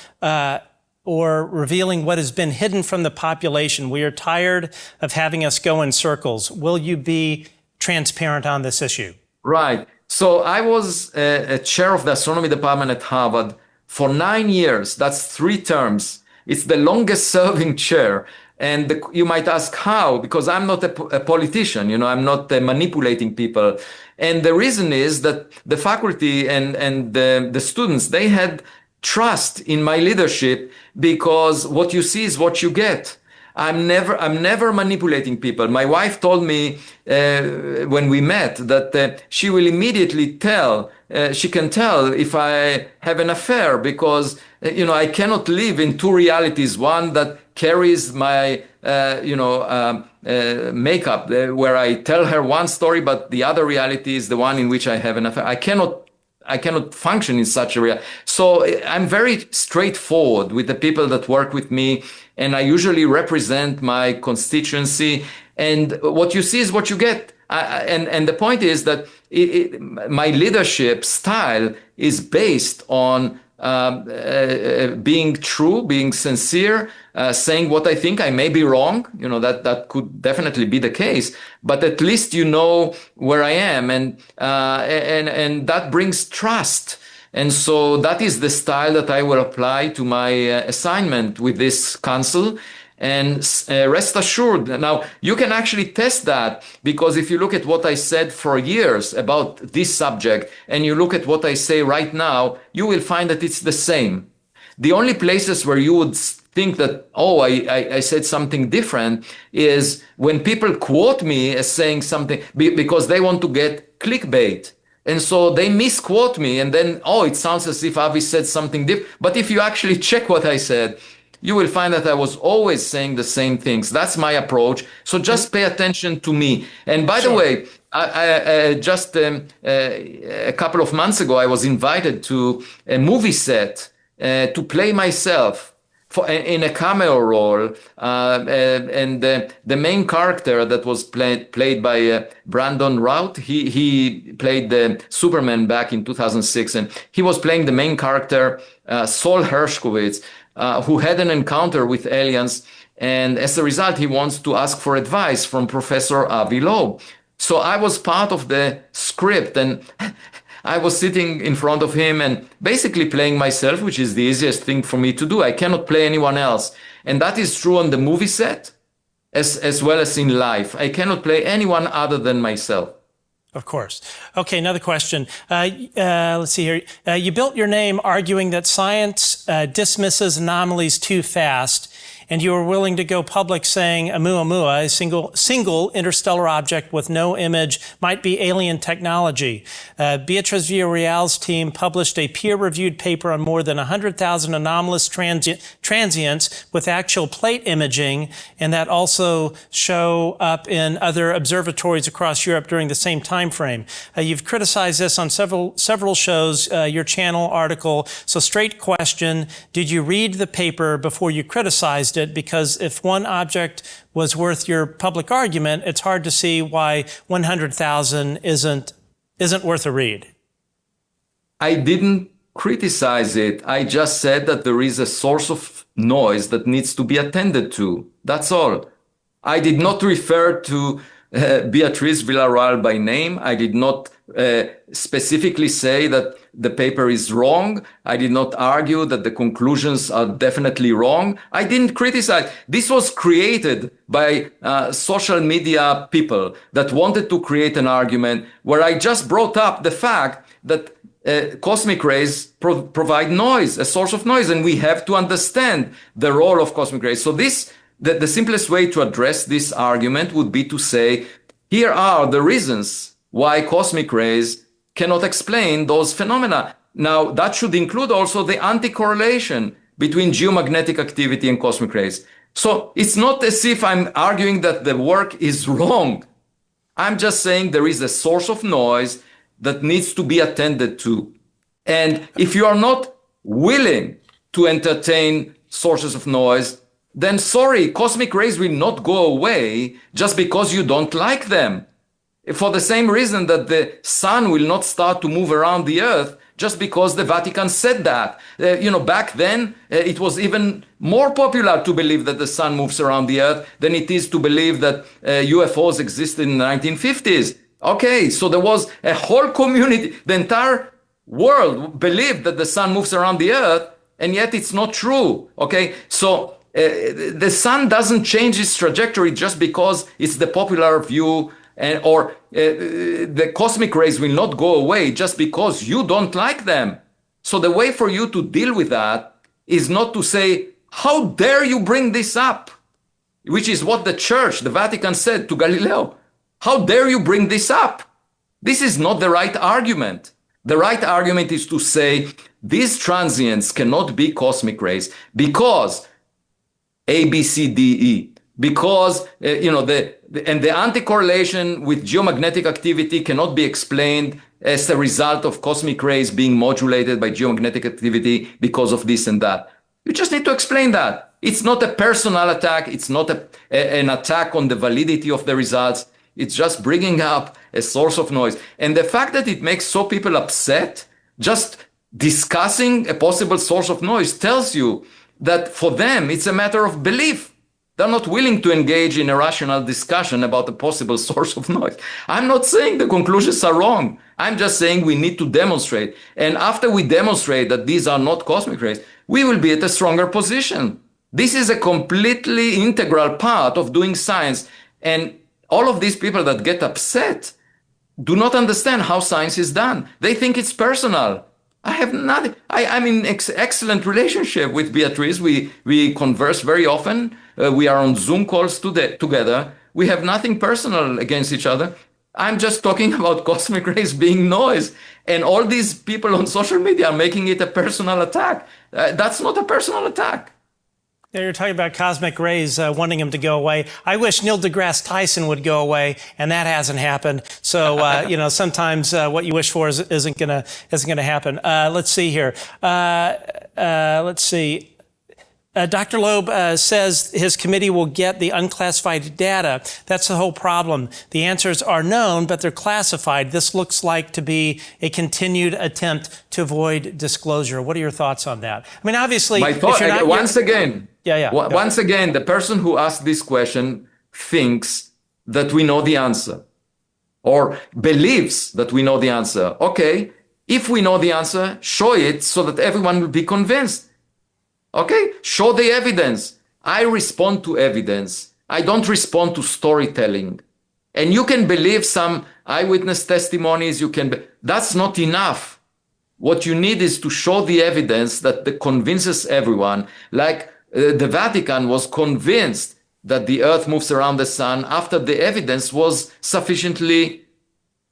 or revealing what has been hidden from the population. We are tired of having us go in circles. Will you be transparent on this issue? Right. So I was a chair of the astronomy department at Harvard for 9 years. That's 3 terms. It's the longest serving chair. And you might ask how, because I'm not a politician, I'm not manipulating people. And the reason is that the faculty and the students, they had trust in my leadership, because what you see is what you get. I'm never manipulating people. My wife told me when we met that she will immediately tell, she can tell if I have an affair, because, I cannot live in 2 realities. One that carries my, makeup, where I tell her one story, but the other reality is the one in which I have an affair. I cannot function in such a reality. So I'm very straightforward with the people that work with me, and I usually represent my constituency. And what you see is what you get. And the point is that my leadership style is based on being true, being sincere, saying what I think. I may be wrong, that could definitely be the case, but at least where I am, and that brings trust. And so that is the style that I will apply to my assignment with this council. And rest assured, now you can actually test that, because if you look at what I said for years about this subject and you look at what I say right now, you will find that it's the same. The only places where you would think that, I said something different, is when people quote me as saying something because they want to get clickbait. And so they misquote me, and then, it sounds as if Avi said something different. But if you actually check what I said, you will find that I was always saying the same things. That's my approach. So just pay attention to me. And by the way, I just a couple of months ago, I was invited to a movie set to play myself in a cameo role. And the main character that was played by Brandon Routh, he played the Superman back in 2006. And he was playing the main character, Saul Hershkovitz, who had an encounter with aliens, and as a result, he wants to ask for advice from Professor Avi Loeb. So I was part of the script, and I was sitting in front of him and basically playing myself, which is the easiest thing for me to do. I cannot play anyone else. And that is true on the movie set as well as in life. I cannot play anyone other than myself. Of course. Okay, another question. Let's see here. You built your name arguing that science dismisses anomalies too fast, and you were willing to go public saying Oumuamua, a single interstellar object with no image, might be alien technology. Beatriz Villarroel's team published a peer-reviewed paper on more than 100,000 anomalous transients with actual plate imaging, and that also show up in other observatories across Europe during the same time frame. You've criticized this on several shows, your channel article. So straight question, did you read the paper before you criticized it? Because if one object was worth your public argument, it's hard to see why 100,000 isn't worth a read. I didn't criticize it. I just said that there is a source of noise that needs to be attended to. That's all. I did not refer to Beatriz Villarroel by name. I did not specifically say that the paper is wrong. I did not argue that the conclusions are definitely wrong. I didn't criticize. This was created by social media people that wanted to create an argument where I just brought up the fact that cosmic rays provide noise, a source of noise, and we have to understand the role of cosmic rays. So the simplest way to address this argument would be to say, here are the reasons why cosmic rays cannot explain those phenomena. Now, that should include also the anti-correlation between geomagnetic activity and cosmic rays. So it's not as if I'm arguing that the work is wrong. I'm just saying there is a source of noise that needs to be attended to. And if you are not willing to entertain sources of noise, then sorry, cosmic rays will not go away just because you don't like them. For the same reason that the sun will not start to move around the earth just because the Vatican said that. Back then, it was even more popular to believe that the sun moves around the earth than it is to believe that UFOs existed in the 1950s. Okay, so there was a whole community, the entire world believed that the sun moves around the earth, and yet it's not true. Okay, so the sun doesn't change its trajectory just because it's the popular view, or the cosmic rays will not go away just because you don't like them. So the way for you to deal with that is not to say, how dare you bring this up? Which is what the church, the Vatican, said to Galileo. How dare you bring this up? This is not the right argument. The right argument is to say, these transients cannot be cosmic rays because A, B, C, D, E. Because, the anti-correlation with geomagnetic activity cannot be explained as a result of cosmic rays being modulated by geomagnetic activity because of this and that. You just need to explain that. It's not a personal attack. It's not an attack on the validity of the results. It's just bringing up a source of noise. And the fact that it makes so people upset, just discussing a possible source of noise tells you that for them, it's a matter of belief. They're not willing to engage in a rational discussion about a possible source of noise. I'm not saying the conclusions are wrong. I'm just saying we need to demonstrate. And after we demonstrate that these are not cosmic rays, we will be at a stronger position. This is a completely integral part of doing science. And all of these people that get upset do not understand how science is done. They think it's personal. I have nothing. I'm in excellent relationship with Beatriz. We converse very often. We are on Zoom calls together. We have nothing personal against each other. I'm just talking about cosmic rays being noise. And all these people on social media are making it a personal attack. That's not a personal attack. Yeah, you're talking about cosmic rays, wanting them to go away. I wish Neil deGrasse Tyson would go away, and that hasn't happened. So, sometimes what you wish for isn't gonna happen. Let's see here. Dr. Loeb says his committee will get the unclassified data. That's the whole problem. The answers are known, but they're classified. This looks like to be a continued attempt to avoid disclosure. What are your thoughts on that? I mean, obviously, once again, Once again, the person who asked this question thinks that we know the answer or believes that we know the answer. Okay, if we know the answer, show it so that everyone will be convinced. Okay, show the evidence. I respond to evidence. I don't respond to storytelling. And you can believe some eyewitness testimonies. That's not enough. What you need is to show the evidence that convinces everyone. Like the Vatican was convinced that the earth moves around the sun after the evidence was sufficiently,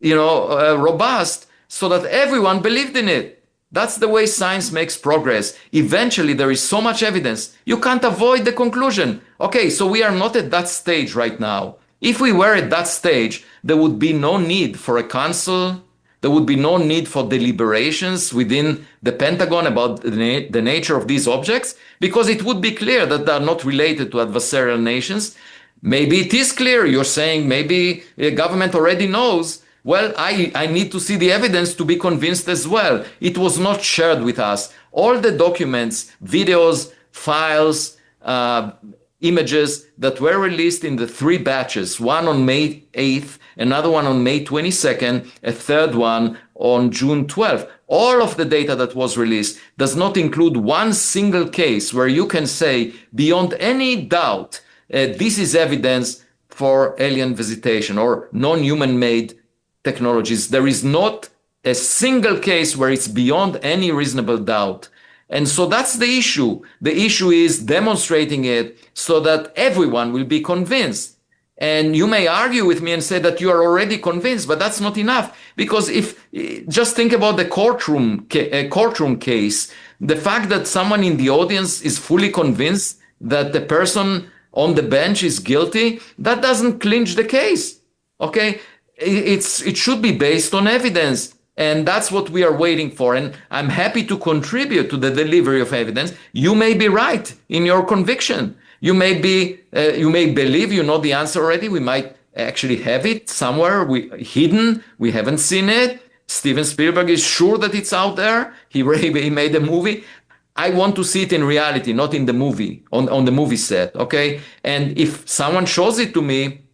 robust so that everyone believed in it. That's the way science makes progress. Eventually, there is so much evidence, you can't avoid the conclusion. Okay, so we are not at that stage right now. If we were at that stage, there would be no need for a council. There would be no need for deliberations within the Pentagon about the nature of these objects, because it would be clear that they are not related to adversarial nations. Maybe it is clear. You're saying maybe the government already knows. Well, I need to see the evidence to be convinced as well. It was not shared with us. All the documents, videos, files, images that were released in the 3 batches, one on May 8th, another one on May 22nd, a third one on June 12th. All of the data that was released does not include one single case where you can say beyond any doubt, this is evidence for alien visitation or non-human made technologies. There is not a single case where it's beyond any reasonable doubt. And so that's the issue. The issue is demonstrating it so that everyone will be convinced. And you may argue with me and say that you are already convinced, but that's not enough. Because just think about the courtroom case, the fact that someone in the audience is fully convinced that the person on the bench is guilty, that doesn't clinch the case. Okay? It should be based on evidence. And that's what we are waiting for. And I'm happy to contribute to the delivery of evidence. You may be right in your conviction. You may believe you know the answer already. We might actually have it somewhere hidden. We haven't seen it. Steven Spielberg is sure that it's out there. He made a movie. I want to see it in reality, not in the movie, on the movie set. Okay. And if someone shows it to me,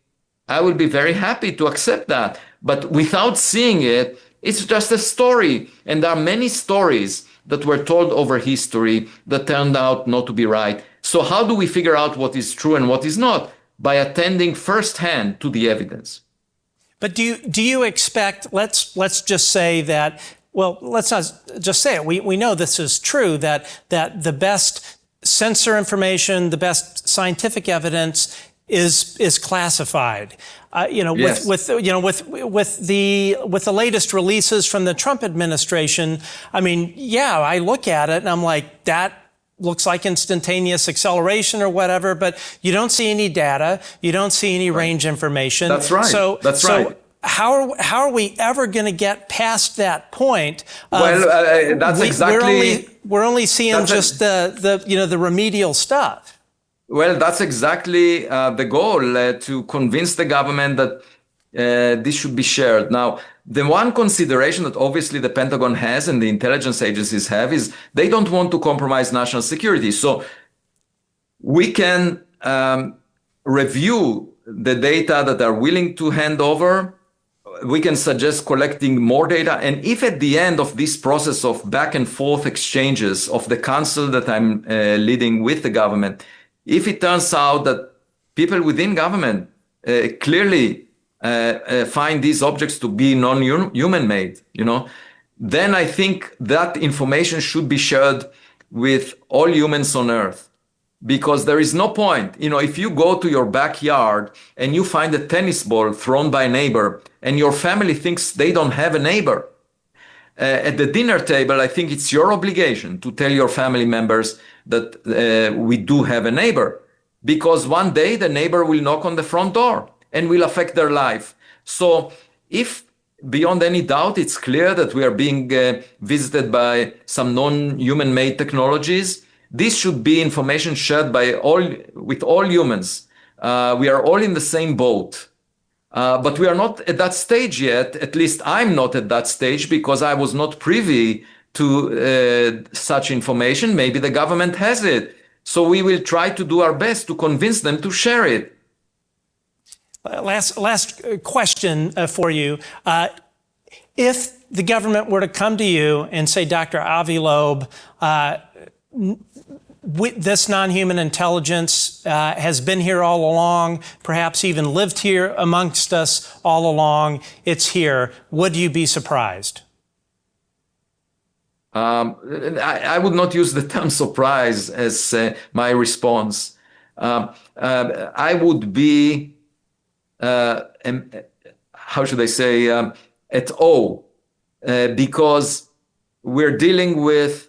I will be very happy to accept that. But without seeing it, it's just a story. And there are many stories that were told over history that turned out not to be right. So how do we figure out what is true and what is not? By attending firsthand to the evidence. But do you expect, let's just say that, well, let's not just say it. We know this is true, that the best sensor information, the best scientific evidence is classified. Yes. With the latest releases from the Trump administration, I mean, yeah, I look at it and I'm like, that looks like instantaneous acceleration or whatever, but you don't see any data, you don't see any range information. That's right. So how are we ever going to get past that point? We're only seeing just the remedial stuff. Well, that's exactly the goal, to convince the government that this should be shared. Now, the one consideration that obviously the Pentagon has and the intelligence agencies have is they don't want to compromise national security. So we can review the data that are willing to hand over. We can suggest collecting more data. And if at the end of this process of back and forth exchanges of the council that I'm leading with the government, if it turns out that people within government clearly find these objects to be non-human made, then I think that information should be shared with all humans on Earth. Because there is no point, if you go to your backyard and you find a tennis ball thrown by a neighbor and your family thinks they don't have a neighbor, at the dinner table, I think it's your obligation to tell your family members that we do have a neighbor, because one day the neighbor will knock on the front door and will affect their life. So if beyond any doubt it's clear that we are being visited by some non-human made technologies, this should be information shared with all humans. We are all in the same boat. But we are not at that stage yet. At least I'm not at that stage because I was not privy to such information. Maybe the government has it. So we will try to do our best to convince them to share it. Last question for you. If the government were to come to you and say, Dr. Avi Loeb, this non-human intelligence has been here all along, perhaps even lived here amongst us all along. It's here. Would you be surprised? I would not use the term surprise as my response. I would be, how should I say, at awe, because we're dealing with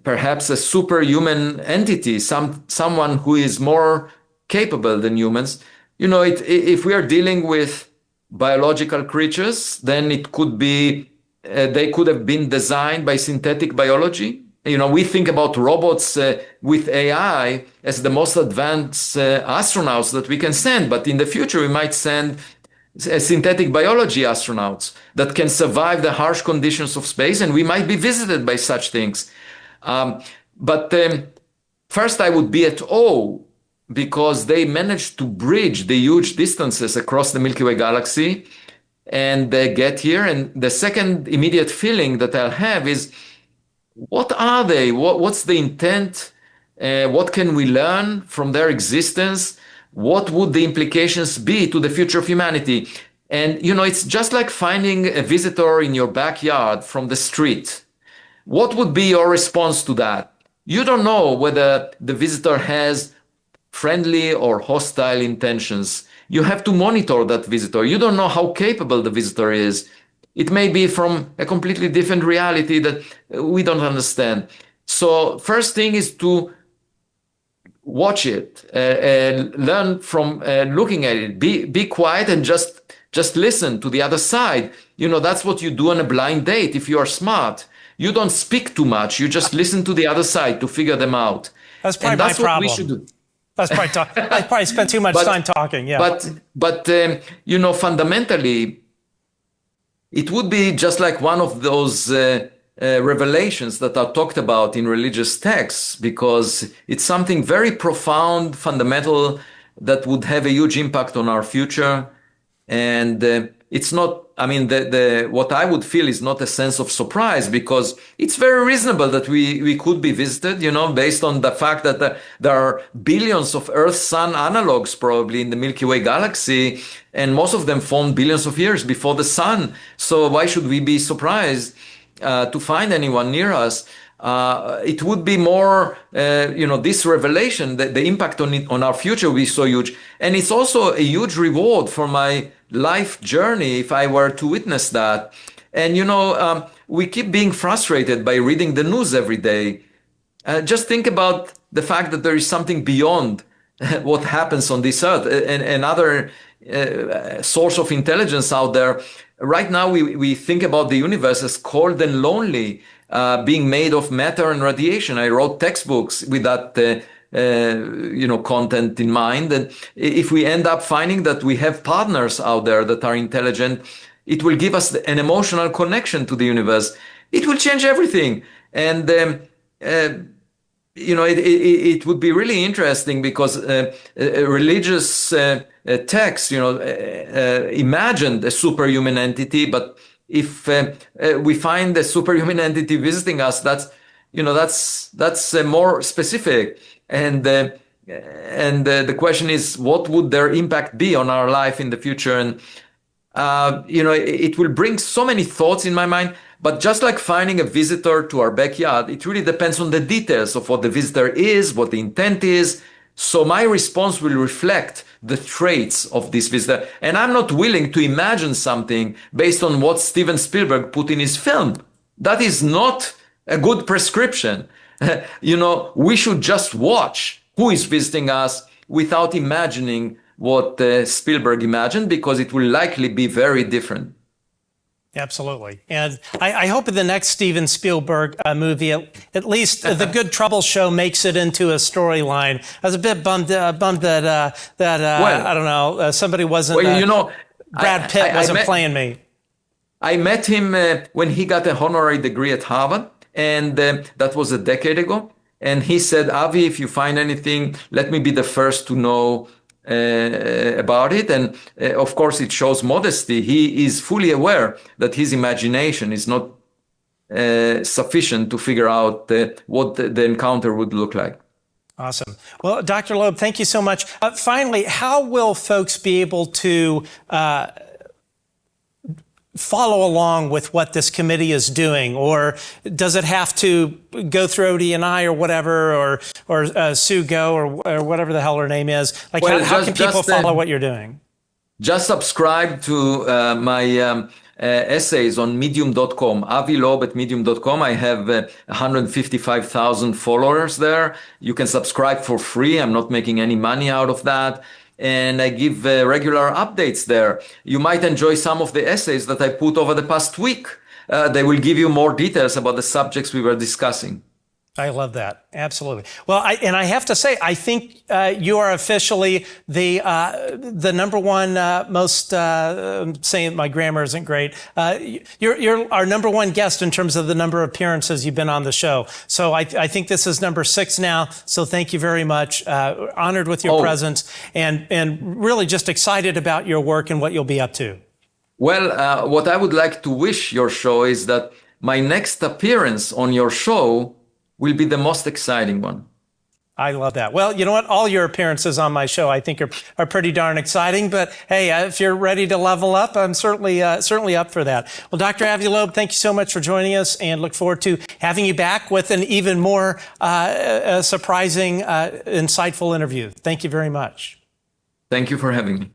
perhaps a superhuman entity, someone who is more capable than humans. You know, if we are dealing with biological creatures, then it could be they could have been designed by synthetic biology. You know, we think about robots with AI as the most advanced astronauts that we can send, but in the future we might send synthetic biology astronauts that can survive the harsh conditions of space, and we might be visited by such things. But first I would be at awe because they managed to bridge the huge distances across the Milky Way galaxy and get here. And the second immediate feeling that I'll have is, what are they? What's the intent? What can we learn from their existence? What would the implications be to the future of humanity? And, you know, it's just like finding a visitor in your backyard from the street. What would be your response to that? You don't know whether the visitor has friendly or hostile intentions. You have to monitor that visitor. You don't know how capable the visitor is. It may be from a completely different reality that we don't understand. So first thing is to watch it and learn from looking at it. Be quiet and just listen to the other side. You know, that's what you do on a blind date if you are smart. You don't speak too much. You just listen to the other side to figure them out. That's probably and that's my problem. What we should do. I probably spent too much time talking. Yeah. But you know, fundamentally, it would be just like one of those revelations that are talked about in religious texts, because it's something very profound, fundamental, that would have a huge impact on our future. And it's not, I mean, what I would feel is not a sense of surprise, because it's very reasonable that we could be visited, you know, based on the fact that there are billions of Earth-Sun analogs probably in the Milky Way galaxy, and most of them formed billions of years before the Sun. So why should we be surprised to find anyone near us? It would be more, you know, this revelation, the impact on our future will be so huge. And it's also a huge reward for my life journey if I were to witness that. And, you know, we keep being frustrated by reading the news every day. Just think about the fact that there is something beyond what happens on this earth, and another source of intelligence out there. Right now, we think about the universe as cold and lonely, being made of matter and radiation. I wrote textbooks with that you know, content in mind. And if we end up finding that we have partners out there that are intelligent, it will give us an emotional connection to the universe. It will change everything. And you know, it would be really interesting, because religious texts, you know, imagined a superhuman entity. But if we find a superhuman entity visiting us, that's, you know, that's more specific. And the question is, what would their impact be on our life in the future? And you know, it will bring so many thoughts in my mind. But just like finding a visitor to our backyard, it really depends on the details of what the visitor is, what the intent is. So my response will reflect the traits of this visitor. And I'm not willing to imagine something based on what Steven Spielberg put in his film. That is not a good prescription. You know, we should just watch who is visiting us without imagining what Spielberg imagined, because it will likely be very different. Absolutely. And I hope in the next Steven Spielberg movie, at least The Good Trouble Show makes it into a storyline. I was a bit bummed that well, I don't know, somebody wasn't, well, you know, Brad Pitt wasn't playing me. I met him when he got a honorary degree at Harvard, and that was a decade ago. And he said, Avi, if you find anything, let me be the first to know about it. And of course, it shows modesty. He is fully aware that his imagination is not sufficient to figure out what the encounter would look like. Awesome. Well, Dr. Loeb, thank you so much. Finally, how will folks be able to follow along with what this committee is doing, or does it have to go through ODNI or whatever, or Sue Go or whatever the hell her name is? Like, well, how can people follow what you're doing? Just subscribe to my essays on medium.com, Avi Loeb at medium.com. I have 155,000 followers there. You can subscribe for free. I'm not making any money out of that. And I give regular updates there. You might enjoy some of the essays that I put over the past week. They will give you more details about the subjects we were discussing. I love that. Absolutely. Well, I have to say, I think you are officially the number one most, saying my grammar isn't great, you're our number one guest in terms of the number of appearances you've been on the show. So I think this is number 6 now. So thank you very much. Honored with your presence, and really just excited about your work and what you'll be up to. Well, what I would like to wish your show is that my next appearance on your show will be the most exciting one. I love that. Well, you know what? All your appearances on my show, I think, are pretty darn exciting. But hey, if you're ready to level up, I'm certainly up for that. Well, Dr. Avi Loeb, thank you so much for joining us, and look forward to having you back with an even more surprising, insightful interview. Thank you very much. Thank you for having me.